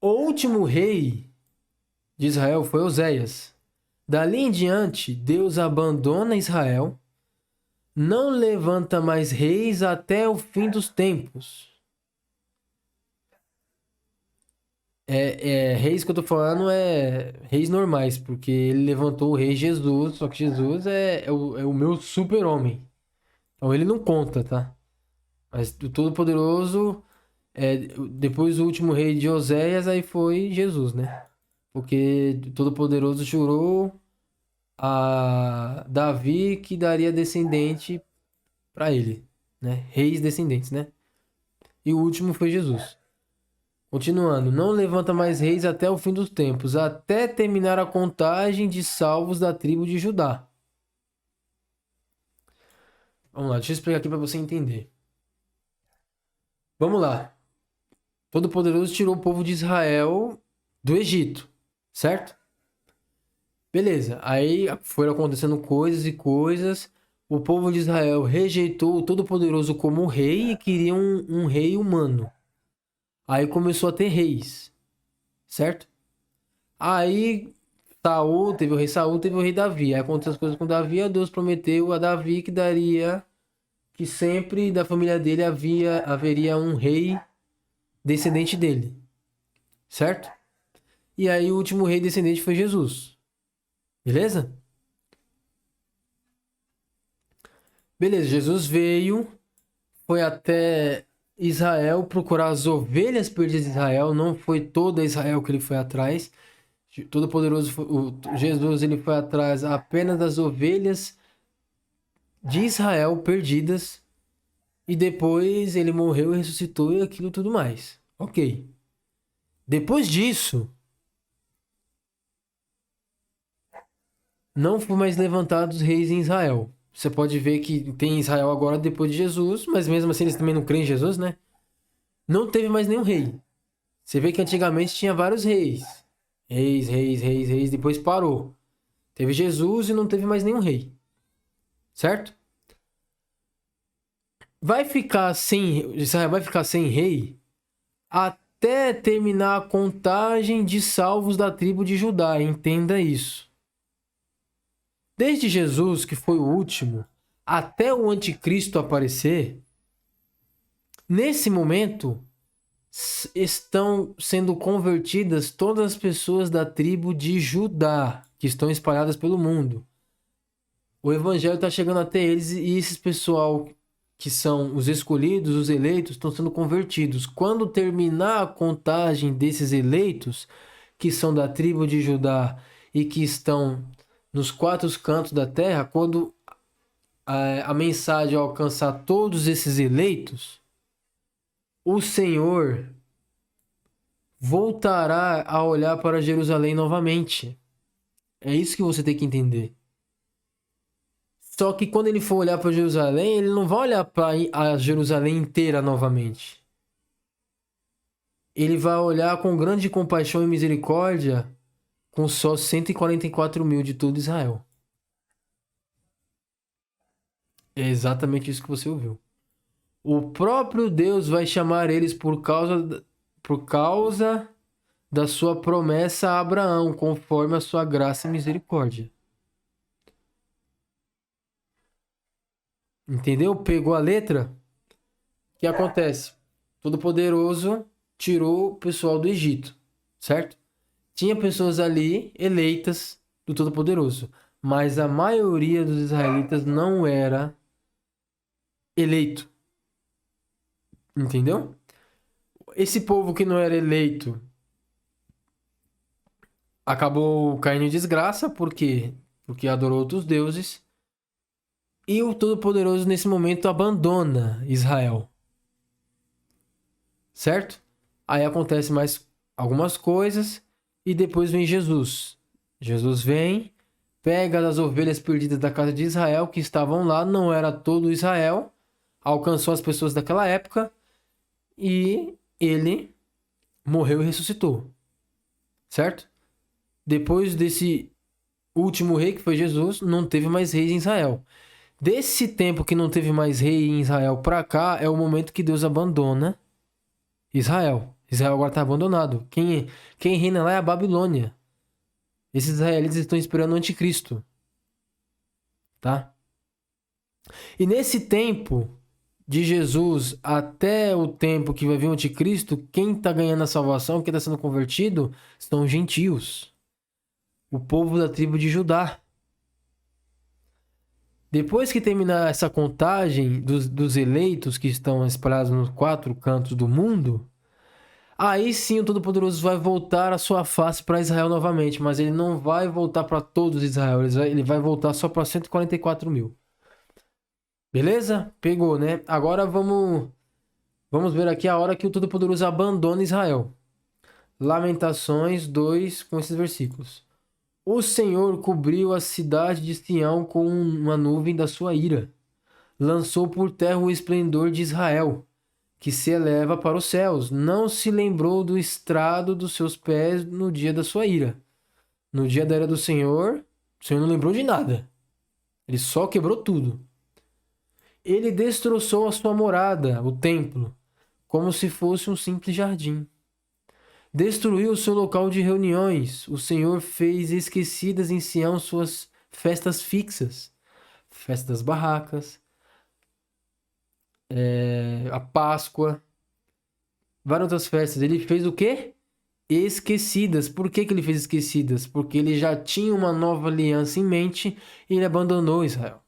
O último rei de Israel foi Oséias. Dali em diante, Deus abandona Israel, não levanta mais reis até o fim dos tempos. Reis que eu tô falando é reis normais, porque ele levantou o rei Jesus, só que Jesus é o meu super-homem. Então ele não conta, tá? Mas o Todo-Poderoso, depois do último rei de Oséias, aí foi Jesus, né? Porque o Todo-Poderoso jurou a Davi que daria descendente para ele, né? Reis descendentes, né? E o último foi Jesus. Continuando, não levanta mais reis até o fim dos tempos, até terminar a contagem de salvos da tribo de Judá. Vamos lá, deixa eu explicar aqui para você entender. Vamos lá. Todo-Poderoso tirou o povo de Israel do Egito, certo? Beleza. Aí foram acontecendo coisas e coisas. O povo de Israel rejeitou o Todo-Poderoso como rei e queria um rei humano. Aí começou a ter reis, certo? Aí Saul, teve o rei Saul, teve o rei Davi. Aí aconteceu as coisas com Davi, Deus prometeu a Davi que daria, que sempre da família dele haveria um rei descendente dele, certo? E aí o último rei descendente foi Jesus, beleza? Beleza, Jesus veio, foi até Israel procurar as ovelhas perdidas de Israel, não foi toda Israel que ele foi atrás. Todo-Poderoso, Jesus, ele foi atrás apenas das ovelhas de Israel perdidas e depois ele morreu e ressuscitou e aquilo tudo mais. Ok. Depois disso, não foram mais levantados reis em Israel. Você pode ver que tem Israel agora depois de Jesus, mas mesmo assim eles também não creem em Jesus, né? Não teve mais nenhum rei. Você vê que antigamente tinha vários reis. Reis, depois parou. Teve Jesus e não teve mais nenhum rei. Certo? Israel vai ficar sem rei até terminar a contagem de salvos da tribo de Judá. Entenda isso. Desde Jesus, que foi o último, até o anticristo aparecer, nesse momento estão sendo convertidas todas as pessoas da tribo de Judá, que estão espalhadas pelo mundo. O evangelho está chegando até eles e esses pessoal que são os escolhidos, os eleitos, estão sendo convertidos. Quando terminar a contagem desses eleitos, que são da tribo de Judá e que estão nos quatro cantos da terra, quando a mensagem alcançar todos esses eleitos, o Senhor voltará a olhar para Jerusalém novamente. É isso que você tem que entender. Só que quando ele for olhar para Jerusalém, ele não vai olhar para a Jerusalém inteira novamente. Ele vai olhar com grande compaixão e misericórdia com só 144 mil de todo Israel. É exatamente isso que você ouviu. O próprio Deus vai chamar eles por causa da sua promessa a Abraão, conforme a sua graça e misericórdia. Entendeu? Pegou a letra? O que acontece? Todo-Poderoso tirou o pessoal do Egito, certo? Tinha pessoas ali eleitas do Todo-Poderoso, mas a maioria dos israelitas não era eleito. Entendeu? Esse povo que não era eleito acabou caindo em desgraça, por quê? Porque adorou outros deuses. E o Todo-Poderoso nesse momento abandona Israel. Certo? Aí acontece mais algumas coisas e depois vem Jesus. Jesus vem, pega as ovelhas perdidas da casa de Israel que estavam lá, não era todo Israel, alcançou as pessoas daquela época e ele morreu e ressuscitou. Certo? Depois desse último rei, que foi Jesus, não teve mais reis em Israel. Desse tempo que não teve mais rei em Israel para cá, é o momento que Deus abandona Israel. Israel agora está abandonado. Quem reina lá é a Babilônia. Esses israelitas estão esperando o anticristo. Tá? E nesse tempo de Jesus até o tempo que vai vir o anticristo, quem está ganhando a salvação, quem está sendo convertido, são os gentios. O povo da tribo de Judá. Depois que terminar essa contagem dos eleitos que estão espalhados nos quatro cantos do mundo, Aí sim o Todo-Poderoso vai voltar a sua face para Israel novamente, mas ele não vai voltar para todos Israel, ele vai voltar só para 144 mil. Beleza? Pegou, né? Agora vamos ver aqui a hora que o Todo-Poderoso abandona Israel. Lamentações 2, com esses versículos. O Senhor cobriu a cidade de Sião com uma nuvem da sua ira. Lançou por terra o esplendor de Israel, que se eleva para os céus. Não se lembrou do estrado dos seus pés no dia da sua ira. No dia da ira do Senhor, o Senhor não lembrou de nada. Ele só quebrou tudo. Ele destroçou a sua morada, o templo, como se fosse um simples jardim. Destruiu o seu local de reuniões. O Senhor fez esquecidas em Sião suas festas fixas, festa das barracas, a Páscoa, várias outras festas. Ele fez o quê? Esquecidas. Por que ele fez esquecidas? Porque ele já tinha uma nova aliança em mente e ele abandonou Israel.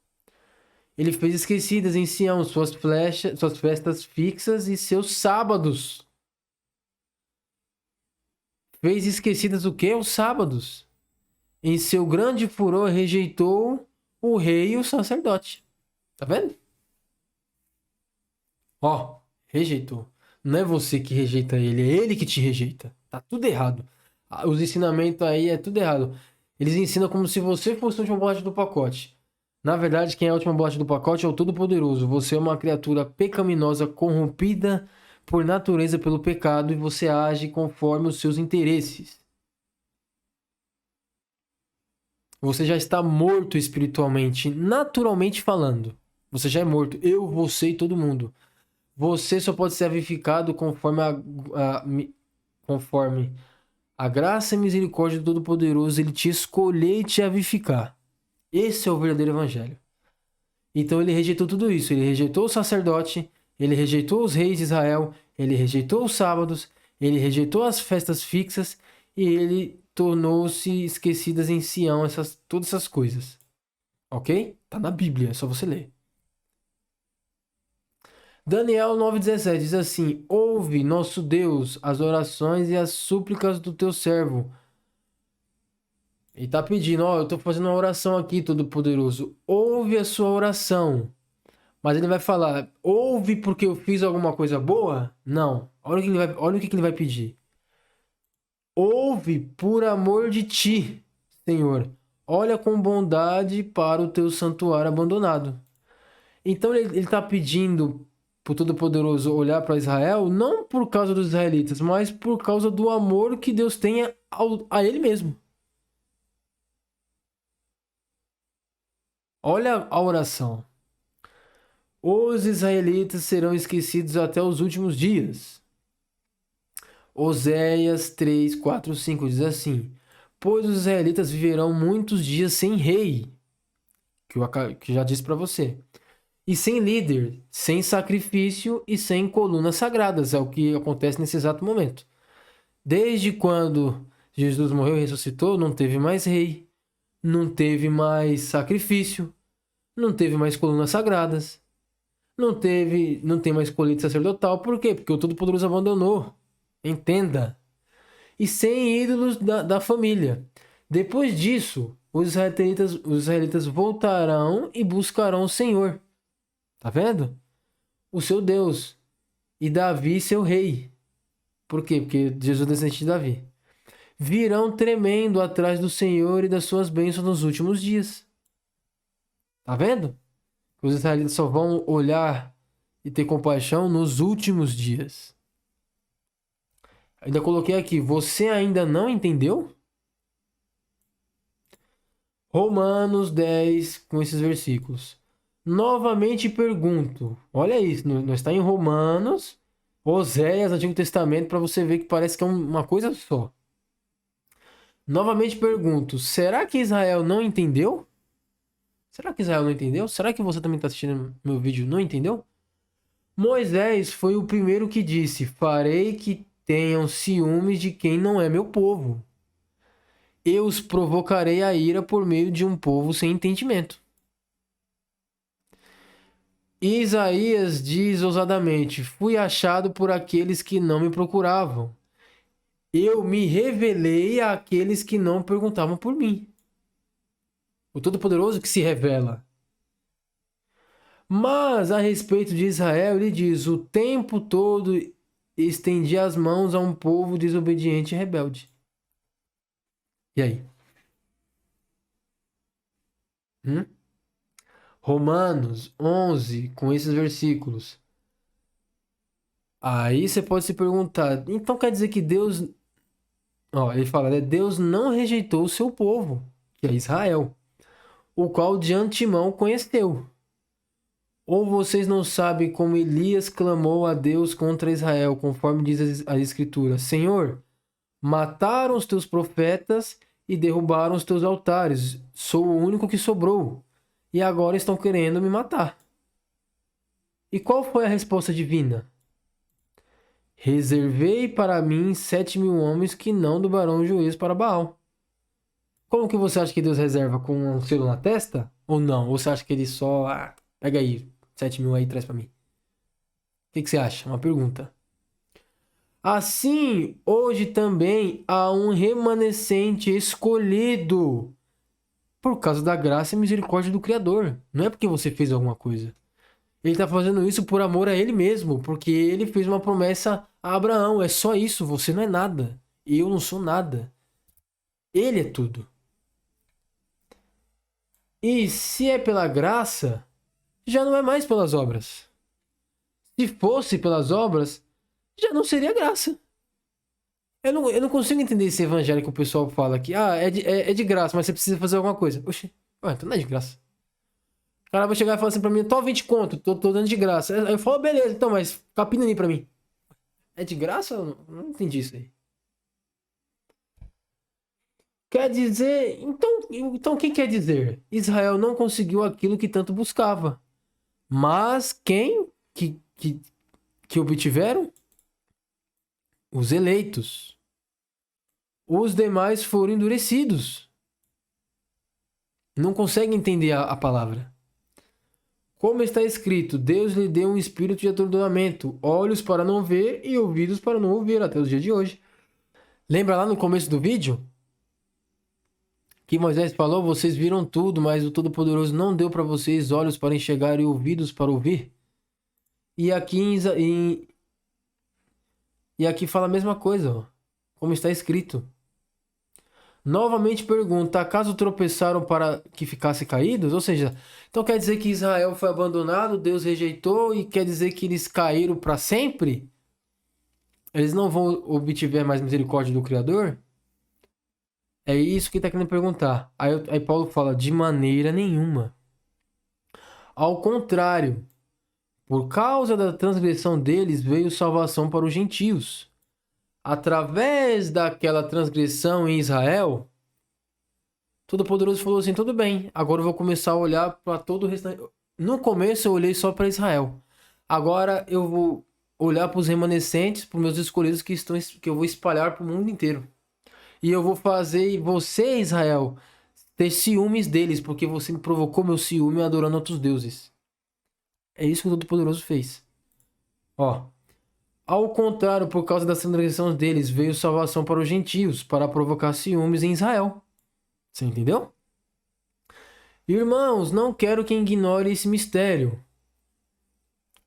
Ele fez esquecidas em Sião suas festas fixas e seus sábados. Fez esquecidas o quê? Os sábados. Em seu grande furor rejeitou o rei e o sacerdote. Tá vendo? Ó, rejeitou. Não é você que rejeita ele, é ele que te rejeita. Tá tudo errado. Os ensinamentos aí é tudo errado. Eles ensinam como se você fosse a última bolacha do pacote. Na verdade, quem é a última bolacha do pacote é o Todo-Poderoso. Você é uma criatura pecaminosa, corrompida por natureza pelo pecado e você age conforme os seus interesses. Você já está morto espiritualmente, naturalmente falando. Você já é morto. Eu, você e todo mundo. Você só pode ser vivificado conforme a graça e misericórdia do Todo-Poderoso, ele te escolher e te avificar. Esse é o verdadeiro evangelho. Então ele rejeitou tudo isso. Ele rejeitou o sacerdote, ele rejeitou os reis de Israel, ele rejeitou os sábados, ele rejeitou as festas fixas e ele tornou-se esquecidas em Sião, todas essas coisas. Ok? Tá na Bíblia, é só você ler. Daniel 9,17 diz assim: Ouve, nosso Deus, as orações e as súplicas do teu servo. Ele tá pedindo, ó, eu tô fazendo uma oração aqui, Todo-Poderoso. Ouve a sua oração. Mas ele vai falar, ouve porque eu fiz alguma coisa boa? Não. Olha o que ele vai pedir. Ouve por amor de ti, Senhor. Olha com bondade para o teu santuário abandonado. Então ele está pedindo para o Todo-Poderoso olhar para Israel, não por causa dos israelitas, mas por causa do amor que Deus tem a ele mesmo. Olha a oração. Os israelitas serão esquecidos até os últimos dias. Oséias 3, 4, 5 diz assim: Pois os israelitas viverão muitos dias sem rei, que já disse para você, e sem líder, sem sacrifício e sem colunas sagradas. É o que acontece nesse exato momento. Desde quando Jesus morreu e ressuscitou, não teve mais rei, não teve mais sacrifício, não teve mais colunas sagradas, não tem mais colheita sacerdotal. Por quê? Porque o Todo-Poderoso abandonou. Entenda. E sem ídolos da família. Depois disso, os israelitas voltarão e buscarão o Senhor. Tá vendo? O seu Deus. E Davi, seu rei. Por quê? Porque Jesus é descendente de Davi. Virão tremendo atrás do Senhor e das suas bênçãos nos últimos dias. Tá vendo? Os israelitas só vão olhar e ter compaixão nos últimos dias. Ainda coloquei aqui, você ainda não entendeu? Romanos 10, com esses versículos. Novamente pergunto, olha isso, nós está em Romanos, Oséias, Antigo Testamento, para você ver que parece que é uma coisa só. Novamente pergunto, será que Israel não entendeu? Será que Israel não entendeu? Será que você também está assistindo meu vídeo e não entendeu? Moisés foi o primeiro que disse, farei que tenham ciúmes de quem não é meu povo. Eu os provocarei a ira por meio de um povo sem entendimento. Isaías diz ousadamente: fui achado por aqueles que não me procuravam. Eu me revelei àqueles que não perguntavam por mim. O Todo-Poderoso que se revela. Mas a respeito de Israel, ele diz: o tempo todo estendi as mãos a um povo desobediente e rebelde. E aí? Romanos 11, com esses versículos. Aí você pode se perguntar, então quer dizer que Deus... Ó, ele fala, né? Deus não rejeitou o seu povo, que é Israel, o qual de antemão conheceu. Ou vocês não sabem como Elias clamou a Deus contra Israel, conforme diz a Escritura: Senhor, mataram os teus profetas e derrubaram os teus altares. Sou o único que sobrou. E agora estão querendo me matar. E qual foi a resposta divina? Reservei para mim 7.000 homens que não dobrarão o joelhos para Baal. Como que você acha que Deus reserva? Com um selo na testa? Ou não? Ou você acha que ele só... pega aí, 7.000 aí e traz para mim. O que você acha? Uma pergunta. Assim, hoje também há um remanescente escolhido por causa da graça e misericórdia do Criador. Não é porque você fez alguma coisa. Ele está fazendo isso por amor a ele mesmo, porque ele fez uma promessa a Abraão. É só isso, você não é nada. Eu não sou nada. Ele é tudo. E se é pela graça, já não é mais pelas obras. Se fosse pelas obras, já não seria graça. Eu não consigo entender esse evangelho que o pessoal fala aqui. É de graça, mas você precisa fazer alguma coisa. Oxi, então não é de graça. O cara vai chegar e falar assim pra mim, tô 20 conto, tô dando de graça. Aí eu falo, beleza, então, mas capina aí pra mim. É de graça? Eu não entendi isso aí. Quer dizer... Então o que quer dizer? Israel não conseguiu aquilo que tanto buscava. Mas quem que obtiveram? Os eleitos. Os demais foram endurecidos. Não conseguem entender a palavra. Como está escrito, Deus lhe deu um espírito de atordoamento, olhos para não ver e ouvidos para não ouvir, até o dia de hoje. Lembra lá no começo do vídeo? Que Moisés falou, vocês viram tudo, mas o Todo-Poderoso não deu para vocês olhos para enxergar e ouvidos para ouvir? E aqui fala a mesma coisa, ó, como está escrito. Novamente pergunta, acaso tropeçaram para que ficassem caídos? Ou seja, então quer dizer que Israel foi abandonado, Deus rejeitou e quer dizer que eles caíram para sempre? Eles não vão obter mais misericórdia do Criador? É isso que está querendo perguntar. Aí Paulo fala, de maneira nenhuma. Ao contrário, por causa da transgressão deles veio salvação para os gentios. Através daquela transgressão em Israel, Todo-Poderoso falou assim, tudo bem, agora eu vou começar a olhar para todo o restante. No começo eu olhei só para Israel. Agora eu vou olhar para os remanescentes, para os meus escolhidos que eu vou espalhar para o mundo inteiro. E eu vou fazer você, Israel, ter ciúmes deles, porque você me provocou meu ciúme adorando outros deuses. É isso que o Todo-Poderoso fez. Ó. Ao contrário, por causa das transgressões deles, veio salvação para os gentios, para provocar ciúmes em Israel. Você entendeu? Irmãos, não quero que ignore esse mistério.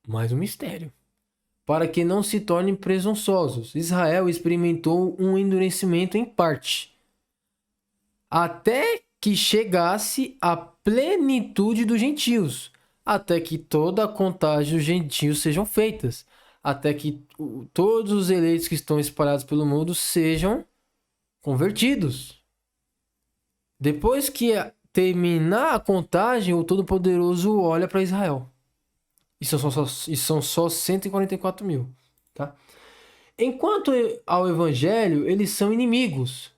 Mais um mistério. Para que não se tornem presunçosos. Israel experimentou um endurecimento em parte. Até que chegasse a plenitude dos gentios. Até que toda a contagem dos gentios sejam feitas. Até que todos os eleitos que estão espalhados pelo mundo sejam convertidos. Depois que terminar a contagem, o Todo-Poderoso olha para Israel. E são só 144 mil. Tá? Enquanto ao Evangelho, eles são inimigos.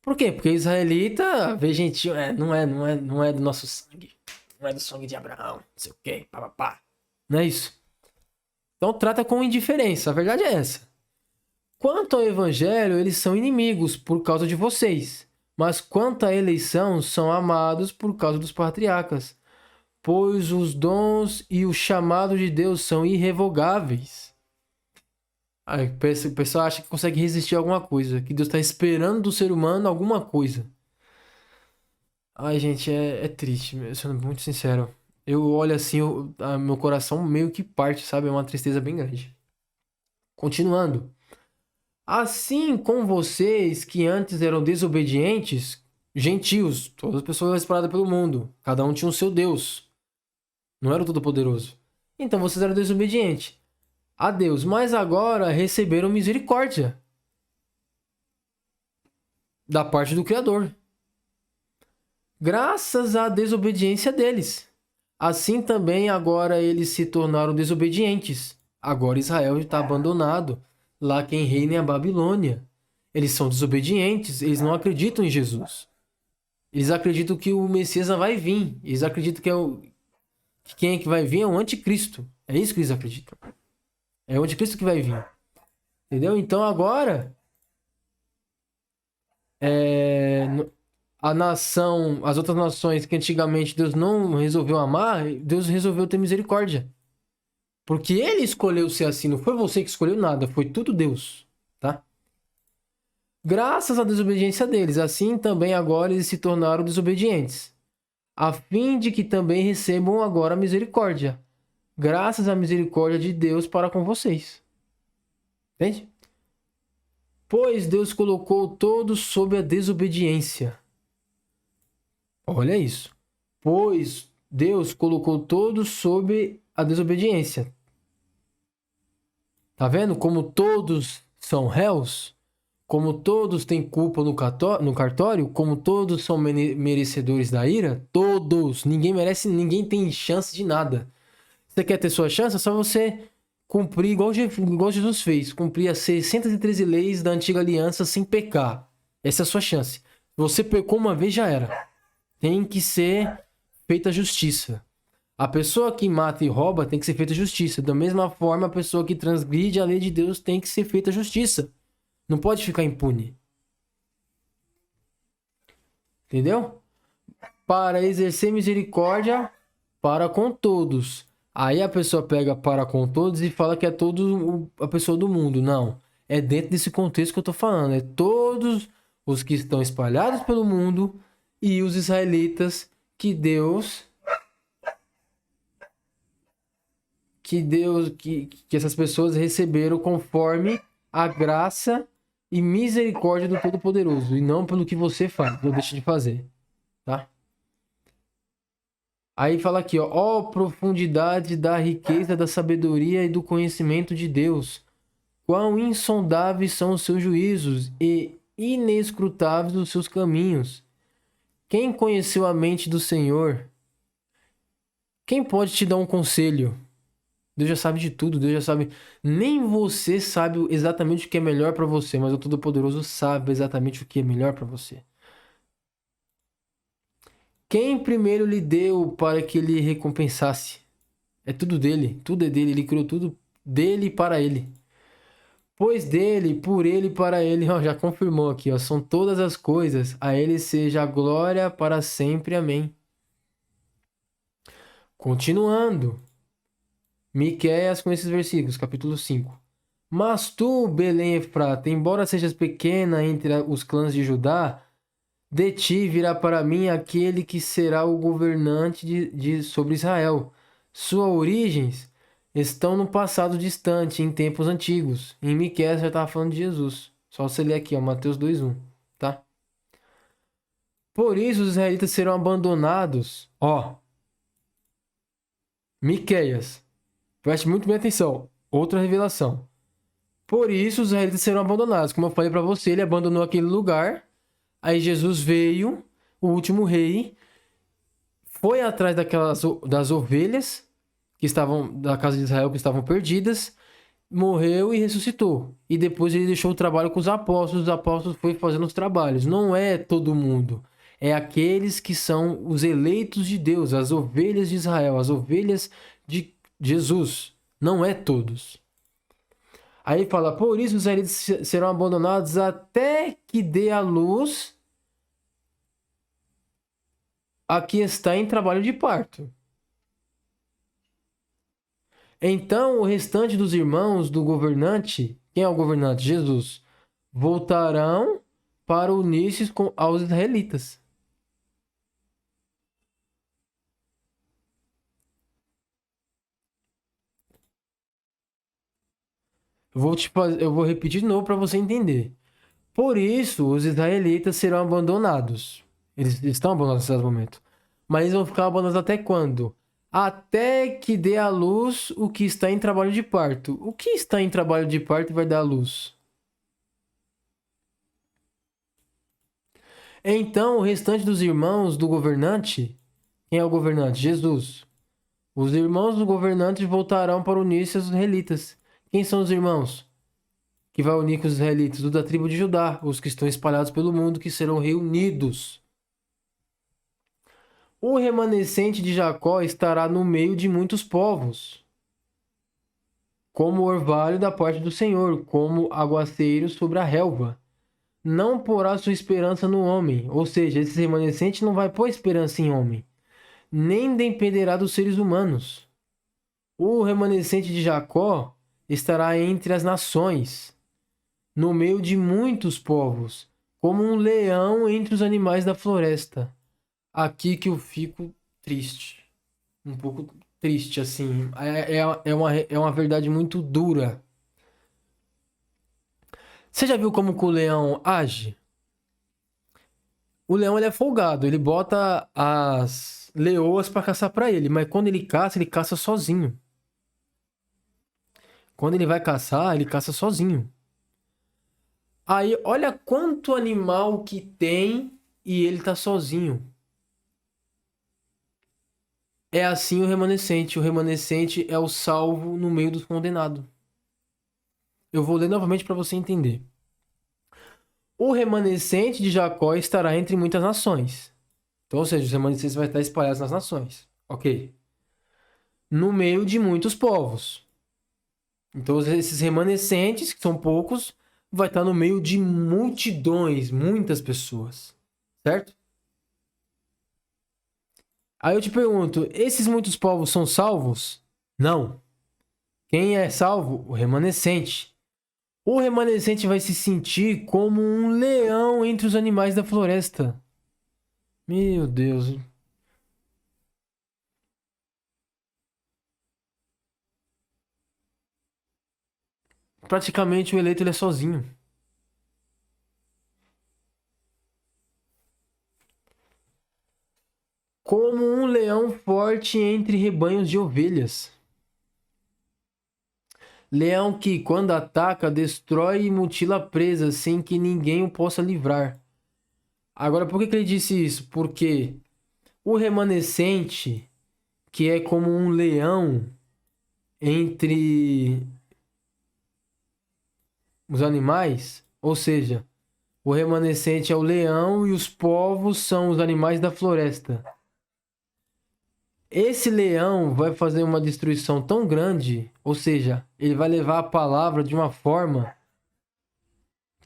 Por quê? Porque israelita vê gentil, não é do nosso sangue. Não é do sangue de Abraão, não sei o quê, papapá. Não é isso? Então trata com indiferença, a verdade é essa. Quanto ao Evangelho, eles são inimigos por causa de vocês. Mas quanto à eleição, são amados por causa dos patriarcas. pois os dons e o chamado de Deus são irrevogáveis. Aí o pessoal acha que consegue resistir a alguma coisa, que Deus está esperando do ser humano alguma coisa. Ai, gente, é triste, sendo muito sincero. Eu olho assim, meu coração meio que parte, sabe? É uma tristeza bem grande. Continuando. Assim com vocês que antes eram desobedientes, gentios, todas as pessoas espalhadas pelo mundo, cada um tinha o seu Deus, não era o Todo-Poderoso. Então vocês eram desobedientes a Deus, mas agora receberam misericórdia da parte do Criador, graças à desobediência deles. Assim também agora eles se tornaram desobedientes. Agora Israel está abandonado. Lá quem reina é a Babilônia. Eles são desobedientes, eles não acreditam em Jesus. Eles acreditam que o Messias vai vir. Eles acreditam que quem é que vai vir é o anticristo. É isso que eles acreditam. É o anticristo que vai vir. Entendeu? Então agora a nação, as outras nações que antigamente Deus não resolveu amar, Deus resolveu ter misericórdia. Porque ele escolheu ser assim, não foi você que escolheu nada, foi tudo Deus, tá? Graças à desobediência deles, assim também agora eles se tornaram desobedientes, a fim de que também recebam agora a misericórdia, graças à misericórdia de Deus para com vocês. Entende? Pois Deus colocou todos sob a desobediência. Olha isso. Pois Deus colocou todos sob a desobediência. Tá vendo como todos são réus? Como todos têm culpa no cartório? Como todos são merecedores da ira? Todos. Ninguém merece, ninguém tem chance de nada. Você quer ter sua chance? É só você cumprir igual Jesus fez. Cumprir as 613 leis da antiga aliança sem pecar. Essa é a sua chance. Você pecou uma vez, já era. Tem que ser feita justiça. A pessoa que mata e rouba tem que ser feita justiça. Da mesma forma, a pessoa que transgride a lei de Deus tem que ser feita justiça. Não pode ficar impune. Entendeu? Para exercer misericórdia para com todos. Aí a pessoa pega para com todos e fala que é a pessoa do mundo. Não. É dentro desse contexto que eu tô falando. É todos os que estão espalhados pelo mundo e os israelitas que essas pessoas receberam conforme a graça e misericórdia do Todo-Poderoso, e não pelo que você faz ou deixa de fazer, tá? Aí fala aqui, ó profundidade da riqueza, da sabedoria e do conhecimento de Deus, quão insondáveis são os seus juízos e inescrutáveis os seus caminhos. Quem conheceu a mente do Senhor? Quem pode te dar um conselho? Deus já sabe de tudo, Deus já sabe. Nem você sabe exatamente o que é melhor para você, mas o Todo-Poderoso sabe exatamente o que é melhor para você. Quem primeiro lhe deu para que ele recompensasse? É tudo dele, tudo é dele, ele criou tudo dele e para ele. Pois dele, por ele e para ele, ó, já confirmou aqui, ó, são todas as coisas, a ele seja a glória para sempre, amém. Continuando. Miqueias com esses versículos, capítulo 5. Mas tu, Belém Efrata, embora sejas pequena entre os clãs de Judá, de ti virá para mim aquele que será o governante sobre Israel. Suas origens estão no passado distante, em tempos antigos. Em Miqueias já estava falando de Jesus. Só você ler aqui, ó, Mateus 2:1, tá? Por isso os israelitas serão abandonados. Ó, Miqueias. Preste muito bem atenção. Outra revelação. Por isso os israelitas serão abandonados. Como eu falei para você, ele abandonou aquele lugar. Aí Jesus veio, o último rei, foi atrás das ovelhas que estavam da casa de Israel, que estavam perdidas, morreu e ressuscitou. E depois ele deixou o trabalho com os apóstolos foram fazendo os trabalhos. Não é todo mundo. É aqueles que são os eleitos de Deus, as ovelhas de Israel, as ovelhas de Jesus. Não é todos. Aí fala, por isso os israelitas serão abandonados até que dê a luz a que está em trabalho de parto. Então o restante dos irmãos do governante, quem é o governante? Jesus, voltarão para unir-se aos israelitas. Eu vou repetir de novo para você entender. Por isso, os israelitas serão abandonados. Eles estão abandonados nesse momento. Mas eles vão ficar abandonados até quando? Até que dê à luz o que está em trabalho de parto. O que está em trabalho de parto vai dar à luz? Então, o restante dos irmãos do governante, quem é o governante? Jesus. Os irmãos do governante voltarão para unir-se aos israelitas. Quem são os irmãos que vai unir com os israelitas? Os da tribo de Judá, os que estão espalhados pelo mundo, que serão reunidos. O remanescente de Jacó estará no meio de muitos povos, como orvalho da parte do Senhor, como aguaceiro sobre a relva. Não porá sua esperança no homem, ou seja, esse remanescente não vai pôr esperança em homem, nem dependerá dos seres humanos. O remanescente de Jacó estará entre as nações, no meio de muitos povos, como um leão entre os animais da floresta. Aqui que eu fico triste. Um pouco triste, assim. É uma verdade muito dura. Você já viu como que o leão age? O leão ele é folgado. Ele bota as leoas para caçar para ele. Mas quando ele caça sozinho. Quando ele vai caçar, ele caça sozinho. Aí, olha quanto animal que tem e ele tá sozinho. É assim o remanescente. O remanescente é o salvo no meio dos condenados. Eu vou ler novamente para você entender. O remanescente de Jacó estará entre muitas nações. Então, ou seja, os remanescentes vão estar espalhados nas nações. Ok. No meio de muitos povos. Então, esses remanescentes, que são poucos, vai estar no meio de multidões, muitas pessoas. Certo? Aí eu te pergunto, esses muitos povos são salvos? Não. Quem é salvo? O remanescente. O remanescente vai se sentir como um leão entre os animais da floresta. Meu Deus. Praticamente o eleito ele é sozinho. Como um leão forte entre rebanhos de ovelhas. Leão que, quando ataca, destrói e mutila a presa sem que ninguém o possa livrar. Agora, por que ele disse isso? Porque o remanescente, que é como um leão entre os animais, ou seja, o remanescente é o leão e os povos são os animais da floresta. Esse leão vai fazer uma destruição tão grande, ou seja, ele vai levar a palavra de uma forma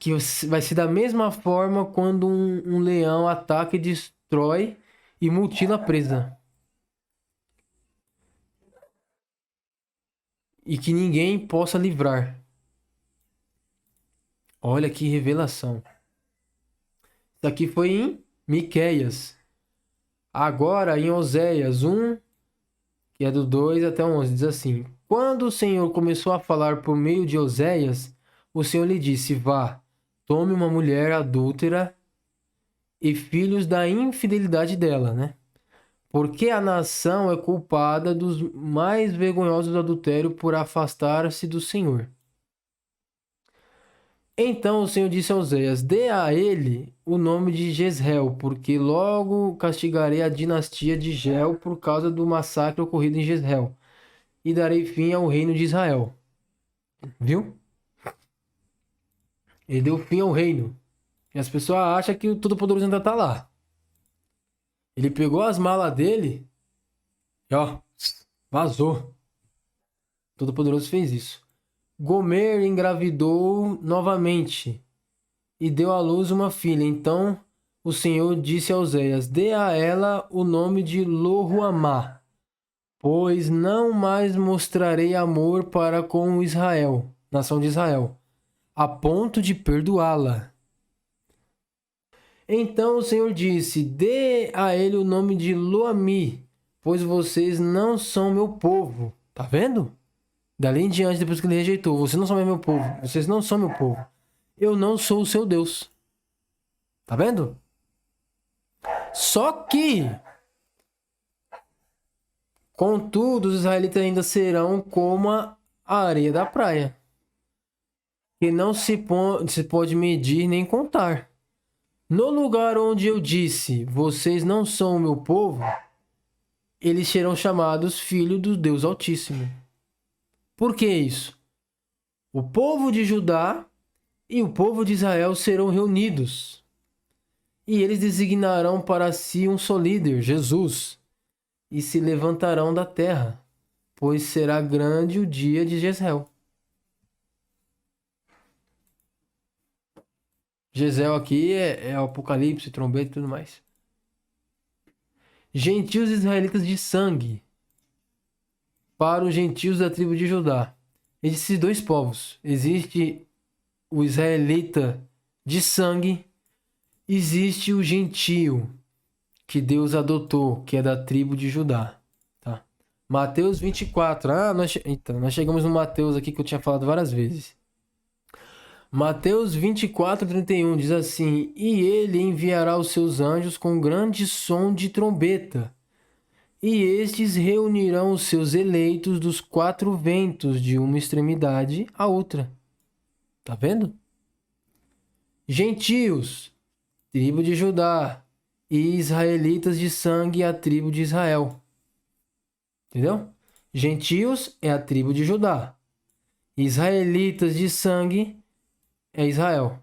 que vai ser da mesma forma quando um leão ataca e destrói e mutila a presa. E que ninguém possa livrar. Olha que revelação. Isso aqui foi em Miqueias. Agora em Oséias 1, que é do 2 até o 11, diz assim: Quando o Senhor começou a falar por meio de Oséias, o Senhor lhe disse: Vá, tome uma mulher adúltera e filhos da infidelidade dela, né? Porque a nação é culpada dos mais vergonhosos do adultério por afastar-se do Senhor. Então o Senhor disse a Oséias: Dê a ele o nome de Jezreel, porque logo castigarei a dinastia de Gel por causa do massacre ocorrido em Jezreel, e darei fim ao reino de Israel. Viu? Ele deu fim ao reino. E as pessoas acham que o Todo-Poderoso ainda tá lá. Ele pegou as malas dele e ó, vazou. O Todo-Poderoso fez isso. Gomer engravidou novamente e deu à luz uma filha. Então o Senhor disse a Oséias: Dê a ela o nome de Lo-Ruamá, pois não mais mostrarei amor para com Israel, nação de Israel, a ponto de perdoá-la. Então o Senhor disse: dê a ele o nome de Lo-Ammi, pois vocês não são meu povo. Tá vendo? Dali em diante, depois que ele rejeitou, vocês não são mais meu povo, vocês não são meu povo. Eu não sou o seu Deus. Tá vendo? Só que, contudo, os israelitas ainda serão como a areia da praia, que não se pode medir nem contar. No lugar onde eu disse, vocês não são o meu povo, eles serão chamados filhos do Deus Altíssimo. Por que isso? O povo de Judá e o povo de Israel serão reunidos, e eles designarão para si um só líder, Jesus, e se levantarão da terra, pois será grande o dia de Jezreel. Jezreel aqui é Apocalipse, trombeta e tudo mais. Gentios israelitas de sangue, para os gentios da tribo de Judá. Existem dois povos. Existe o israelita de sangue, existe o gentio que Deus adotou, que é da tribo de Judá. Tá? Mateus 24. Nós chegamos no Mateus aqui que eu tinha falado várias vezes. Mateus 24, 31 diz assim: e ele enviará os seus anjos com grande som de trombeta, e estes reunirão os seus eleitos dos quatro ventos de uma extremidade à outra. Tá vendo? Gentios, tribo de Judá, e israelitas de sangue, a tribo de Israel. Entendeu? Gentios é a tribo de Judá. Israelitas de sangue é Israel.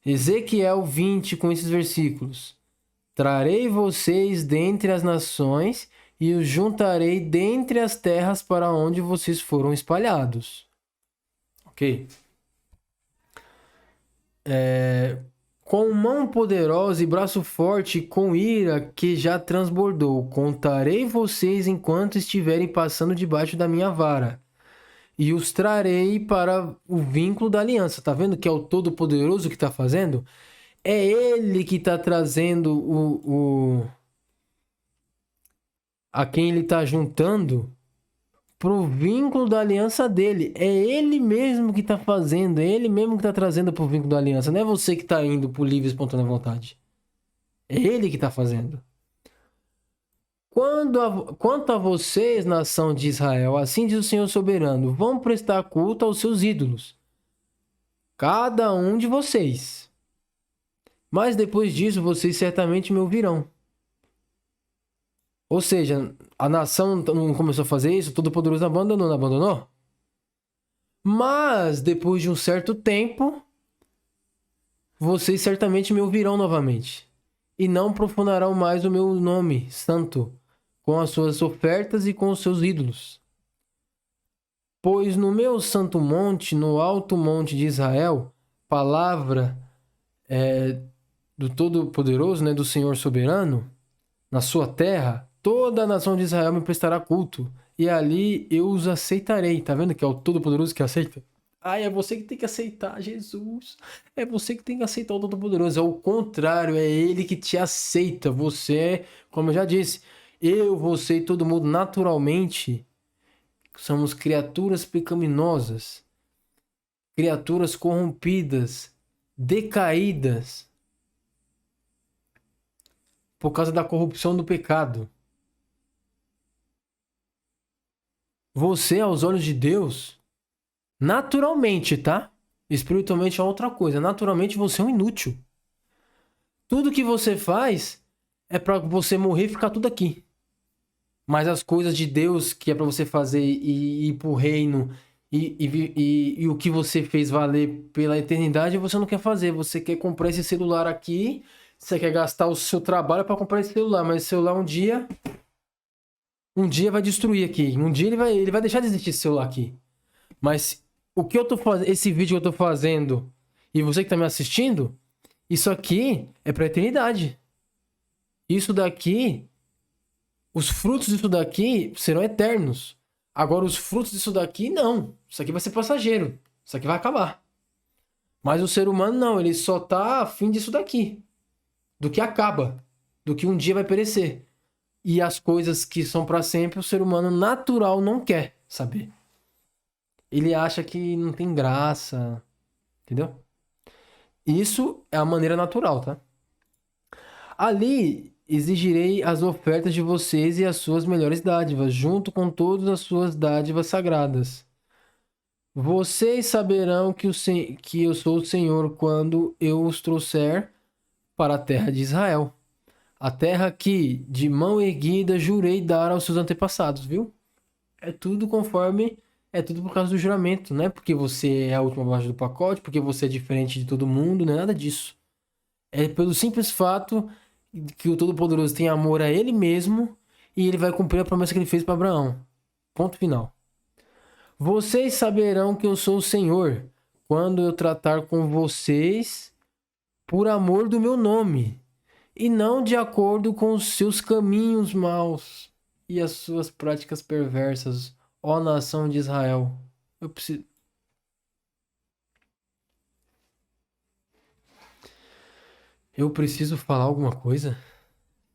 Ezequiel 20 com esses versículos. Trarei vocês dentre as nações e os juntarei dentre as terras para onde vocês foram espalhados. Ok? Com mão poderosa e braço forte, com ira que já transbordou, contarei vocês enquanto estiverem passando debaixo da minha vara, e os trarei para o vínculo da aliança. Tá vendo que é o Todo-Poderoso que está fazendo? É ele que está trazendo a quem ele está juntando para o vínculo da aliança dele. É ele mesmo que está fazendo, é ele mesmo que está trazendo para o vínculo da aliança. Não é você que está indo por livre e espontânea vontade. É ele que está fazendo. Quanto a vocês, nação de Israel, assim diz o Senhor soberano, vão prestar culto aos seus ídolos, cada um de vocês. Mas depois disso, vocês certamente me ouvirão. Ou seja, a nação não começou a fazer isso, Todo-Poderoso abandonou, não abandonou? Mas, depois de um certo tempo, vocês certamente me ouvirão novamente. E não profanarão mais o meu nome santo, com as suas ofertas e com os seus ídolos. Pois no meu santo monte, no alto monte de Israel, palavra do Todo-Poderoso, né, do Senhor soberano, na sua terra, toda a nação de Israel me prestará culto, e ali eu os aceitarei. Tá vendo que é o Todo-Poderoso que aceita? É você que tem que aceitar Jesus. É você que tem que aceitar o Todo-Poderoso. É o contrário, é ele que te aceita. Você, como eu já disse, eu, você e todo mundo naturalmente somos criaturas pecaminosas, criaturas corrompidas, decaídas, por causa da corrupção do pecado. Você, aos olhos de Deus, naturalmente, tá? Espiritualmente é outra coisa. Naturalmente você é um inútil. Tudo que você faz é para você morrer e ficar tudo aqui. Mas as coisas de Deus que é para você fazer e ir pro reino e o que você fez valer pela eternidade, você não quer fazer. Você quer comprar esse celular aqui, você quer gastar o seu trabalho para comprar esse celular, mas esse celular um dia vai destruir aqui. Um dia ele vai deixar de existir esse celular aqui. Mas o que eu tô fazendo, esse vídeo que eu tô fazendo e você que tá me assistindo, isso aqui é pra eternidade. Isso daqui Os frutos disso daqui serão eternos. Agora, os frutos disso daqui, não. Isso aqui vai ser passageiro. Isso aqui vai acabar. Mas o ser humano, não. Ele só tá afim disso daqui. Do que acaba. Do que um dia vai perecer. E as coisas que são para sempre, o ser humano natural não quer saber. Ele acha que não tem graça. Entendeu? Isso é a maneira natural, tá? Ali exigirei as ofertas de vocês e as suas melhores dádivas, junto com todas as suas dádivas sagradas. Vocês saberão que eu sou o Senhor quando eu os trouxer para a terra de Israel. A terra que, de mão erguida, jurei dar aos seus antepassados, viu? É tudo conforme... É tudo por causa do juramento, não é porque você é a última bolacha do pacote, porque você é diferente de todo mundo, não é nada disso. É pelo simples fato que o Todo-Poderoso tem amor a ele mesmo e ele vai cumprir a promessa que ele fez para Abraão. Ponto final. Vocês saberão que eu sou o Senhor quando eu tratar com vocês por amor do meu nome e não de acordo com os seus caminhos maus e as suas práticas perversas, ó nação de Israel. Eu preciso falar alguma coisa?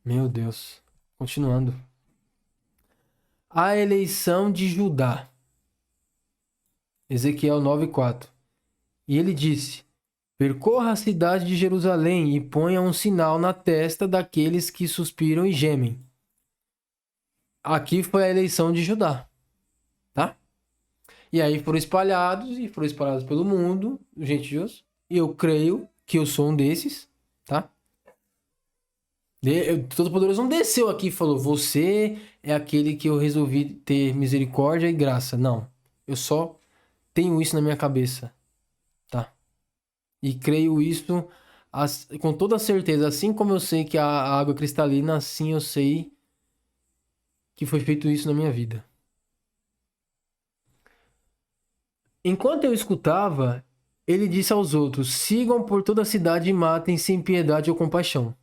Meu Deus. Continuando. A eleição de Judá. Ezequiel 9:4. E ele disse: percorra a cidade de Jerusalém e ponha um sinal na testa daqueles que suspiram e gemem. Aqui foi a eleição de Judá, tá? E aí foram espalhados pelo mundo, os gentios. E eu creio que eu sou um desses, tá? Todo-Poderoso não desceu aqui e falou: você é aquele que eu resolvi ter misericórdia e graça. Não. Eu só tenho isso na minha cabeça, tá? E creio isso com toda certeza. Assim como eu sei que a água é cristalina, assim eu sei que foi feito isso na minha vida. Enquanto eu escutava, ele disse aos outros: sigam por toda a cidade e matem sem piedade ou compaixão.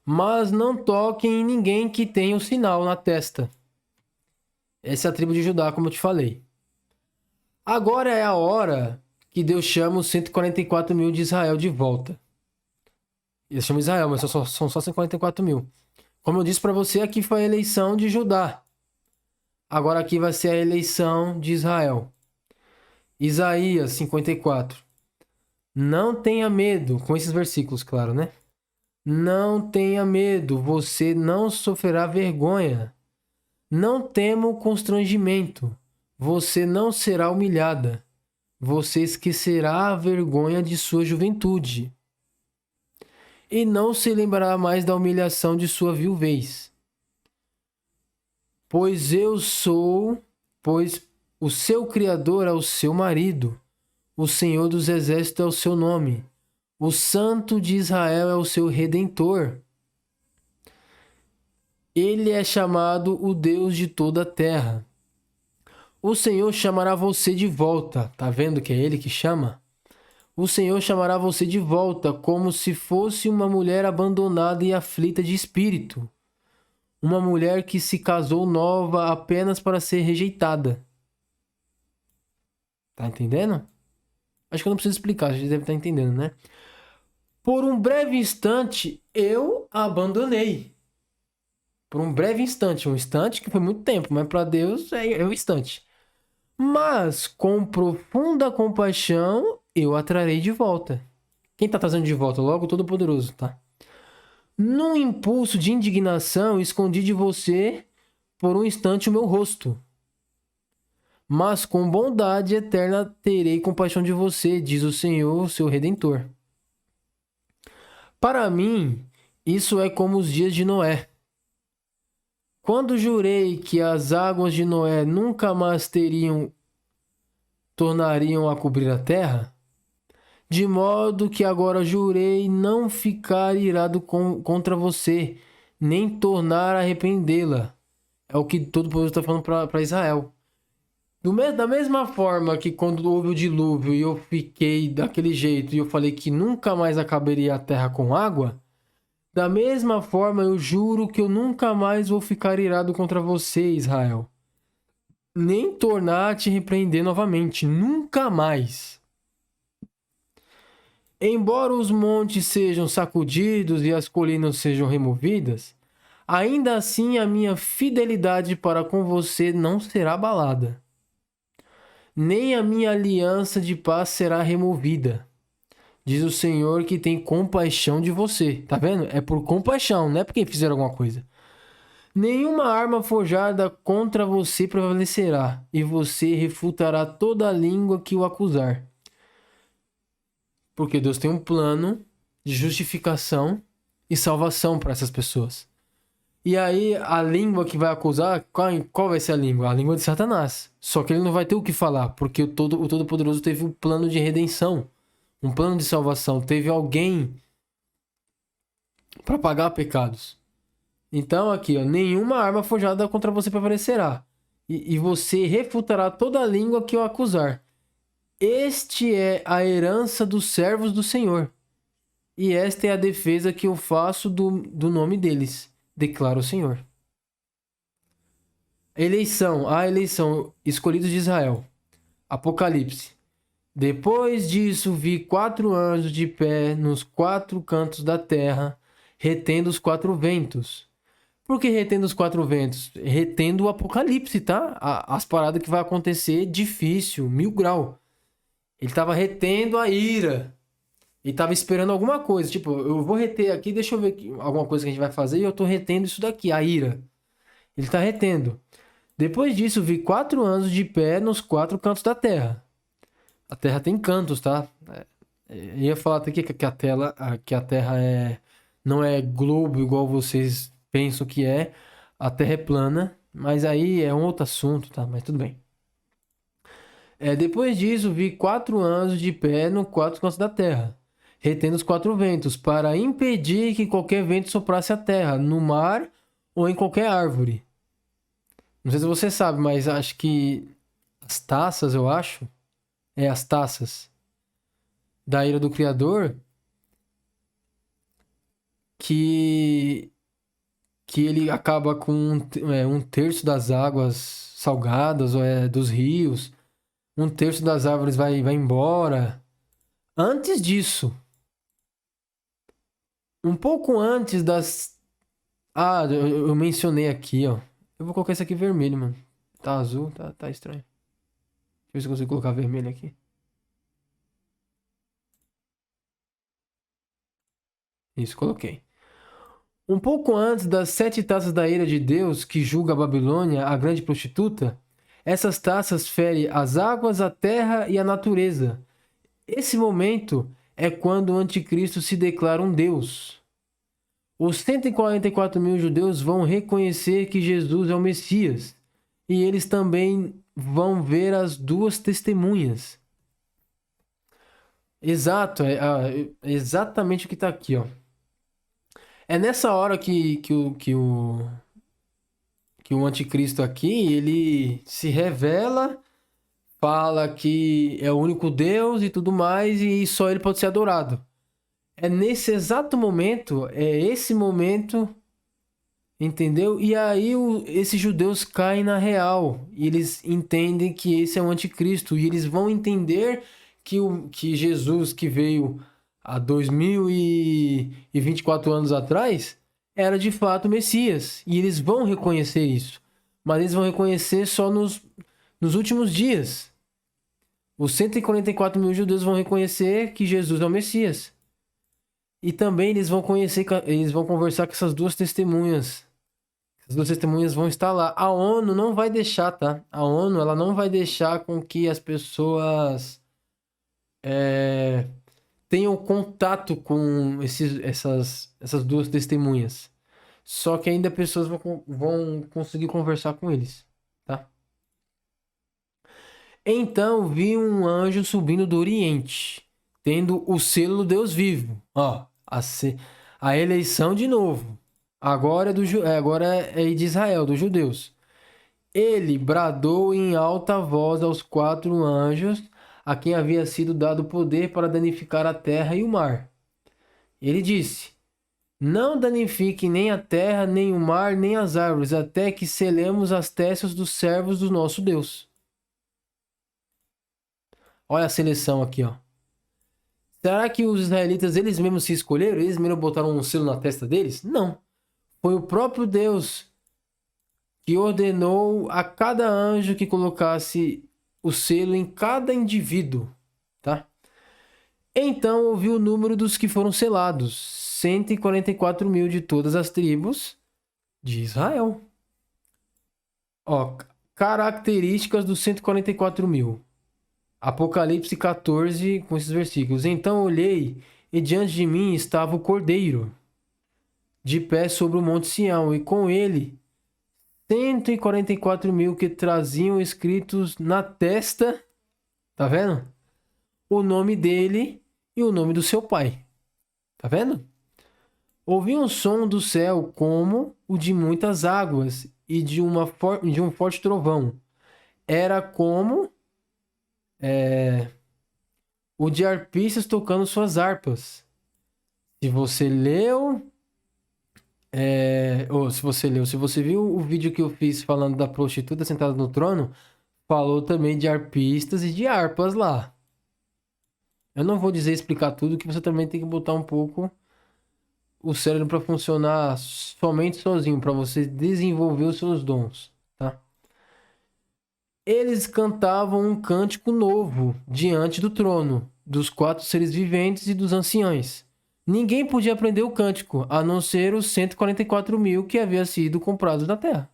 Mas não toquem em ninguém que tenha o sinal na testa. Essa é a tribo de Judá, como eu te falei. Agora é a hora que Deus chama os 144 mil de Israel de volta. Eles chamam Israel, mas são só 144 mil. Como eu disse para você, aqui foi a eleição de Judá. Agora aqui vai ser a eleição de Israel. Isaías 54. Não tenha medo, com esses versículos, claro, né? Não tenha medo, você não sofrerá vergonha. Não tema o constrangimento, você não será humilhada. Você esquecerá a vergonha de sua juventude. E não se lembrará mais da humilhação de sua viuvez. Pois o seu Criador é o seu marido, o Senhor dos Exércitos é o seu nome, o Santo de Israel é o seu Redentor. Ele é chamado o Deus de toda a terra. O Senhor chamará você de volta. Tá vendo que é Ele que chama? O Senhor chamará você de volta como se fosse uma mulher abandonada e aflita de espírito. Uma mulher que se casou nova apenas para ser rejeitada. Tá entendendo? Acho que eu não preciso explicar, você deve estar entendendo, né? Por um breve instante, eu a abandonei. Por um breve instante. Um instante que foi muito tempo, mas para Deus é um instante. Mas, com profunda compaixão, eu a trarei de volta. Quem tá trazendo de volta? Logo, Todo-Poderoso, tá? Num impulso de indignação, escondi de você por um instante o meu rosto. Mas com bondade eterna terei compaixão de você, diz o Senhor, seu Redentor. Para mim, isso é como os dias de Noé. Quando jurei que as águas de Noé nunca mais tornariam a cobrir a terra, de modo que agora jurei não ficar irado contra você, nem tornar a arrependê-la. É o que Todo-Poderoso está falando para Israel. Da mesma forma que quando houve o dilúvio e eu fiquei daquele jeito e eu falei que nunca mais acabaria a terra com água, Da mesma forma, eu juro que eu nunca mais vou ficar irado contra você, Israel. Nem tornar a te repreender novamente. Nunca mais. Embora os montes sejam sacudidos e as colinas sejam removidas, ainda assim a minha fidelidade para com você não será abalada. Nem a minha aliança de paz será removida. Diz o Senhor que tem compaixão de você. Tá vendo? É por compaixão, não é porque fizeram alguma coisa. Nenhuma arma forjada contra você prevalecerá, e você refutará toda a língua que o acusar. Porque Deus tem um plano de justificação e salvação para essas pessoas. E aí, a língua que vai acusar, qual vai ser a língua? A língua de Satanás. Só que ele não vai ter o que falar, porque o Todo-Poderoso teve um plano de redenção, um plano de salvação. Teve alguém para pagar pecados. Então, aqui, ó, nenhuma arma forjada contra você prevalecerá. E você refutará toda a língua que o acusar. Este é a herança dos servos do Senhor. E esta é a defesa que eu faço do nome deles, declara o Senhor. A eleição, escolhidos de Israel. Apocalipse. Depois disso, vi 4 anjos de pé nos 4 cantos da terra, retendo os 4 ventos. Por que retendo os 4 ventos? Retendo o Apocalipse, tá? As paradas que vai acontecer difícil, 1000 grau. Ele tava retendo a ira. Ele tava esperando alguma coisa. Tipo, eu vou reter aqui, deixa eu ver alguma coisa que a gente vai fazer e eu tô retendo isso daqui, a ira. Ele tá retendo. Depois disso, vi 4 anjos de pé nos 4 cantos da terra. A terra tem cantos, tá? Eu ia falar até que a terra não é globo igual vocês pensam que é. A terra é plana, mas aí é um outro assunto, tá? Mas tudo bem. Depois disso, vi 4 anjos de pé nos 4 cantos da terra, retendo os 4 ventos, para impedir que qualquer vento soprasse a terra, no mar ou em qualquer árvore. Não sei se você sabe, mas acho que as taças, as taças da ira do Criador, que ele acaba com um terço das águas salgadas, ou dos rios, um terço das árvores vai embora. Antes disso, um pouco antes das... Ah, eu mencionei aqui, ó. Eu vou colocar isso aqui vermelho, mano. Tá azul, tá estranho. Deixa eu ver se eu consigo colocar vermelho aqui. Isso, coloquei. Um pouco antes das 7 taças da ira de Deus, que julga a Babilônia, a grande prostituta, essas taças ferem as águas, a terra e a natureza. Esse momento é quando o anticristo se declara um Deus. Os 144 mil judeus vão reconhecer que Jesus é o Messias. E eles também vão ver as 2 testemunhas. Exato, é exatamente o que está aqui, ó. É nessa hora que o anticristo aqui, ele se revela, fala que é o único Deus e tudo mais, e só ele pode ser adorado. É nesse exato momento, entendeu? E aí esses judeus caem na real, e eles entendem que esse é o anticristo, e eles vão entender que Jesus, que veio há 2024 anos atrás, era de fato o Messias. E eles vão reconhecer isso. Mas eles vão reconhecer só nos últimos dias. Os 144 mil judeus vão reconhecer que Jesus é o Messias. E também eles vão conversar com essas 2 testemunhas. As 2 testemunhas vão estar lá. A ONU não vai deixar, tá? A ONU, ela não vai deixar com que as pessoas tenham contato com essas 2 testemunhas. Só que ainda pessoas vão conseguir conversar com eles, tá? Então vi um anjo subindo do Oriente, tendo o selo do Deus vivo. Ó, a eleição de novo. Agora é de Israel, dos judeus. Ele bradou em alta voz aos 4 anjos, a quem havia sido dado poder para danificar a terra e o mar. Ele disse: Não danifique nem a terra, nem o mar, nem as árvores, até que selemos as testas dos servos do nosso Deus. Olha a seleção aqui, ó. Será que os israelitas, eles mesmos se escolheram? Eles mesmos botaram um selo na testa deles? Não. Foi o próprio Deus que ordenou a cada anjo que colocasse o selo em cada indivíduo, tá? Então ouvi o número dos que foram selados, 144 mil de todas as tribos de Israel. Ó, características dos 144 mil. Apocalipse 14, com esses versículos. Então olhei, e diante de mim estava o Cordeiro, de pé sobre o monte Sião, e com ele 144 mil que traziam escritos na testa, tá vendo? O nome dele e o nome do seu pai. Tá vendo? Ouvi um som do céu como o de muitas águas e de um forte trovão. Era como o de arpistas tocando suas harpas. Se você leu, se você viu o vídeo que eu fiz falando da prostituta sentada no trono, falou também de arpistas e de harpas lá. Eu não vou explicar tudo, que você também tem que botar um pouco o cérebro para funcionar somente sozinho, para você desenvolver os seus dons, tá? Eles cantavam um cântico novo diante do trono, dos 4 seres viventes e dos anciãos. Ninguém podia aprender o cântico, a não ser os 144 mil que havia sido comprados da terra.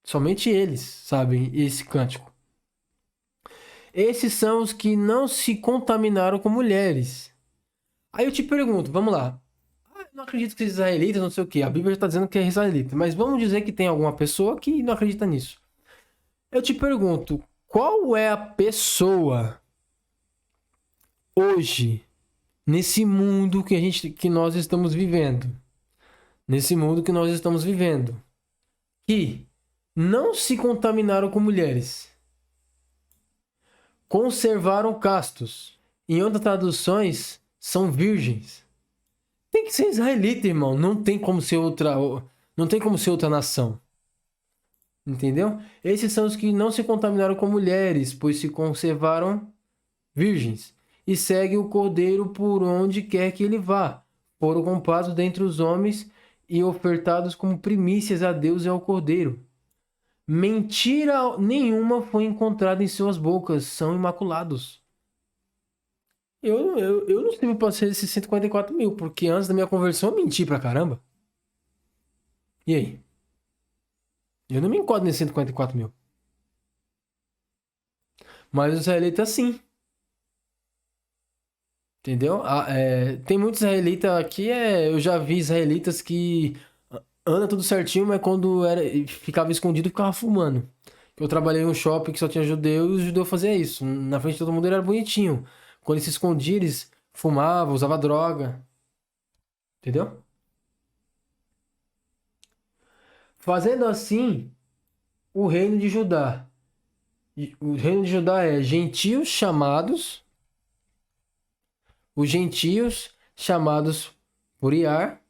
Somente eles sabem esse cântico. Esses são os que não se contaminaram com mulheres. Aí eu te pergunto, vamos lá. Não acredito que seja israelita, não sei o que. A Bíblia já está dizendo que é israelita. Mas vamos dizer que tem alguma pessoa que não acredita nisso. Eu te pergunto, qual é a pessoa hoje, nesse mundo que nós estamos vivendo? Nesse mundo que nós estamos vivendo. Que não se contaminaram com mulheres. Conservaram castos. Em outras traduções, são virgens. Tem que ser israelita, irmão. Não tem como ser outra nação. Entendeu? Esses são os que não se contaminaram com mulheres, pois se conservaram virgens. E seguem o Cordeiro por onde quer que ele vá. Foram comprados dentre os homens e ofertados como primícias a Deus e ao Cordeiro. Mentira nenhuma foi encontrada em suas bocas. São imaculados. Eu não sei para ser esses 144 mil, porque antes da minha conversão eu menti pra caramba. E aí? Eu não me enquadro nesses 144 mil. Mas os israelitas sim. Entendeu? Tem muitos israelitas aqui, eu já vi israelitas que anda tudo certinho, mas quando ficava escondido, ficava fumando. Eu trabalhei em um shopping que só tinha judeu e os judeus faziam isso. Na frente de todo mundo ele era bonitinho. Quando eles se escondiam, eles fumavam, usavam droga. Entendeu? Fazendo assim, o reino de Judá. O reino de Judá é gentios chamados. Os gentios chamados por Yahweh,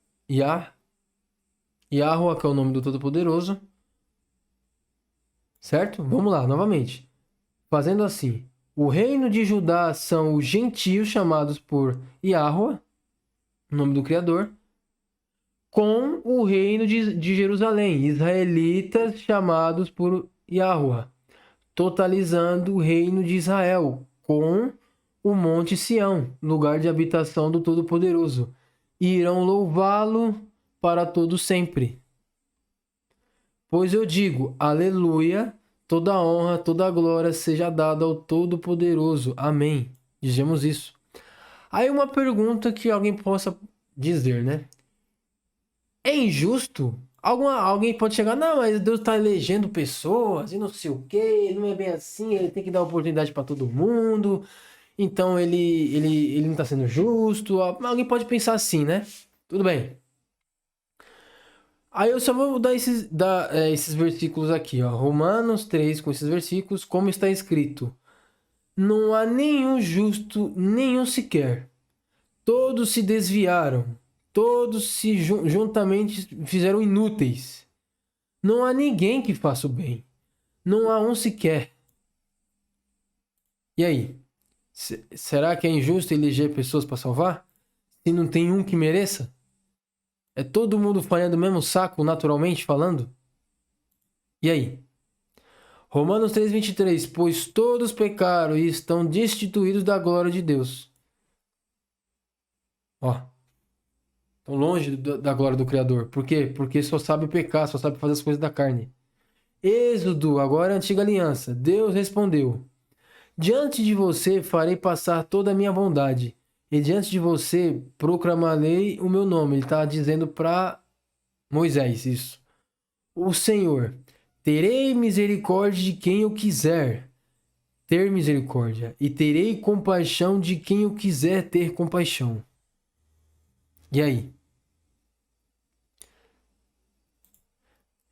que é o nome do Todo-Poderoso. Certo? Vamos lá, novamente. Fazendo assim. O reino de Judá são os gentios chamados por Yahweh, nome do Criador, com o reino de Jerusalém, israelitas chamados por Yahweh, totalizando o reino de Israel, com o monte Sião, lugar de habitação do Todo-Poderoso. Irão louvá-lo para todo sempre. Pois eu digo, aleluia, toda honra, toda glória seja dada ao Todo-Poderoso. Amém. Dizemos isso. Aí uma pergunta que alguém possa dizer, né? É injusto? Alguém pode chegar, não, mas Deus está elegendo pessoas e não sei o quê, não é bem assim, ele tem que dar oportunidade para todo mundo, então ele não está sendo justo. Alguém pode pensar assim, né? Tudo bem. Aí eu só vou dar esses versículos aqui, ó. Romanos 3, com esses versículos, como está escrito: não há nenhum justo, nenhum sequer. Todos se desviaram, todos se juntamente fizeram inúteis. Não há ninguém que faça o bem. Não há um sequer. E aí? Será que é injusto eleger pessoas para salvar? Se não tem um que mereça? É todo mundo farinha do mesmo saco, naturalmente falando? E aí? Romanos 3,23. Pois todos pecaram e estão destituídos da glória de Deus. Ó. Estão longe da glória do Criador. Por quê? Porque só sabe pecar, só sabe fazer as coisas da carne. Êxodo, agora é a antiga aliança. Deus respondeu: diante de você farei passar toda a minha bondade, e diante de você proclamarei o meu nome. Ele está dizendo para Moisés isso. O Senhor, terei misericórdia de quem eu quiser ter misericórdia, e terei compaixão de quem eu quiser ter compaixão. E aí?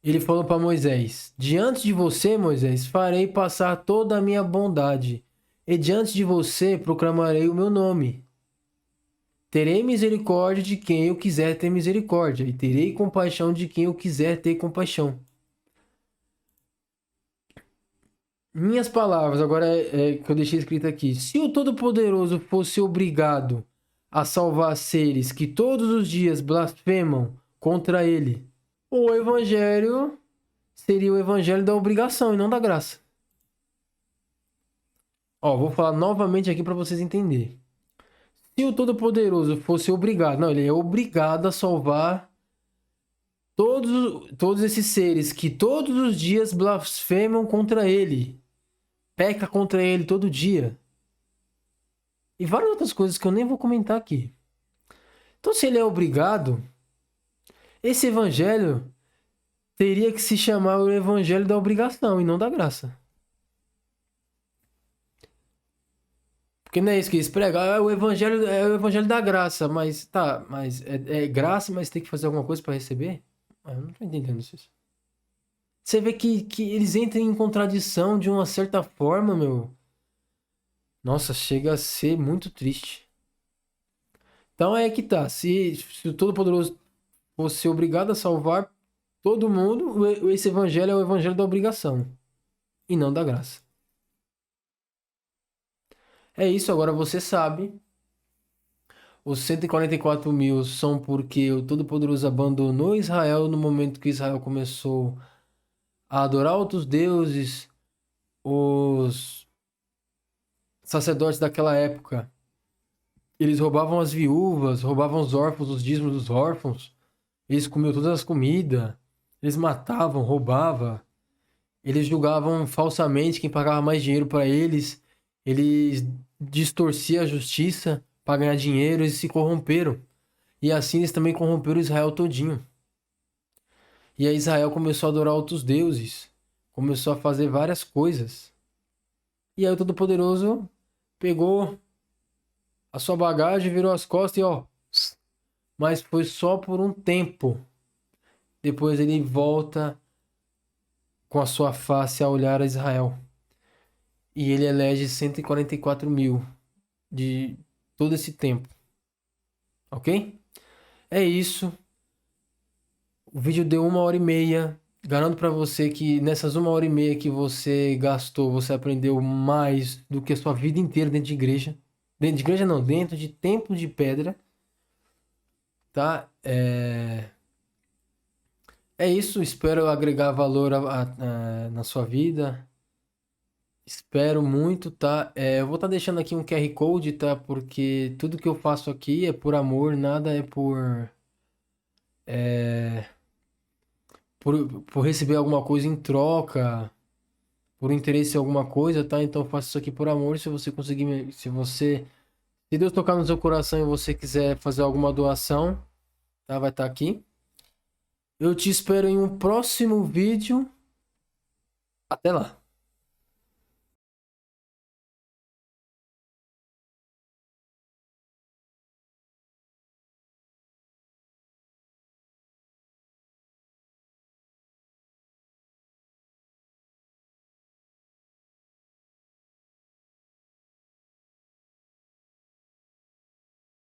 Ele falou para Moisés: diante de você, Moisés, farei passar toda a minha bondade, e diante de você proclamarei o meu nome. Terei misericórdia de quem eu quiser ter misericórdia, e terei compaixão de quem eu quiser ter compaixão. Minhas palavras, agora que eu deixei escrito aqui. Se o Todo-Poderoso fosse obrigado a salvar seres que todos os dias blasfemam contra ele, o evangelho seria o evangelho da obrigação e não da graça. Ó, vou falar novamente aqui para vocês entenderem. Se o Todo-Poderoso fosse obrigado, não, ele é obrigado a salvar todos esses seres que todos os dias blasfemam contra ele, peca contra ele todo dia. E várias outras coisas que eu nem vou comentar aqui. Então, se ele é obrigado, esse evangelho teria que se chamar o evangelho da obrigação e não da graça. Porque não é isso que eles pregam. É o evangelho da graça, mas tá, mas é graça, mas tem que fazer alguma coisa para receber? Eu não tô entendendo isso. Você vê que eles entram em contradição de uma certa forma, meu. Nossa, chega a ser muito triste. Então é que tá. Se o Todo-Poderoso fosse obrigado a salvar todo mundo, esse evangelho é o evangelho da obrigação e não da graça. É isso, agora você sabe. Os 144 mil são porque o Todo-Poderoso abandonou Israel no momento que Israel começou a adorar outros deuses. Os sacerdotes daquela época, eles roubavam as viúvas, roubavam os órfãos, os dízimos dos órfãos. Eles comiam todas as comidas. Eles matavam, roubavam. Eles julgavam falsamente quem pagava mais dinheiro para eles. Eles distorciam a justiça para ganhar dinheiro. Eles se corromperam. E assim eles também corromperam Israel todinho. E aí Israel começou a adorar outros deuses. Começou a fazer várias coisas. E aí o Todo-Poderoso pegou a sua bagagem, virou as costas e ó. Mas foi só por um tempo. Depois ele volta com a sua face a olhar a Israel. E ele elege 144 mil de todo esse tempo. Ok? É isso. O vídeo deu 1h30. Garanto para você que nessas 1h30 que você gastou, você aprendeu mais do que a sua vida inteira dentro de igreja. Dentro de igreja não, dentro de templo de pedra. Tá? É isso. Espero agregar valor na sua vida. Espero muito, tá? Eu vou estar deixando aqui um QR Code, tá? Porque tudo que eu faço aqui é por amor, nada é por receber alguma coisa em troca, por interesse em alguma coisa, tá? Então eu faço isso aqui por amor. Se você conseguir, se Deus tocar no seu coração e você quiser fazer alguma doação, tá? Vai estar aqui. Eu te espero em um próximo vídeo. Até lá.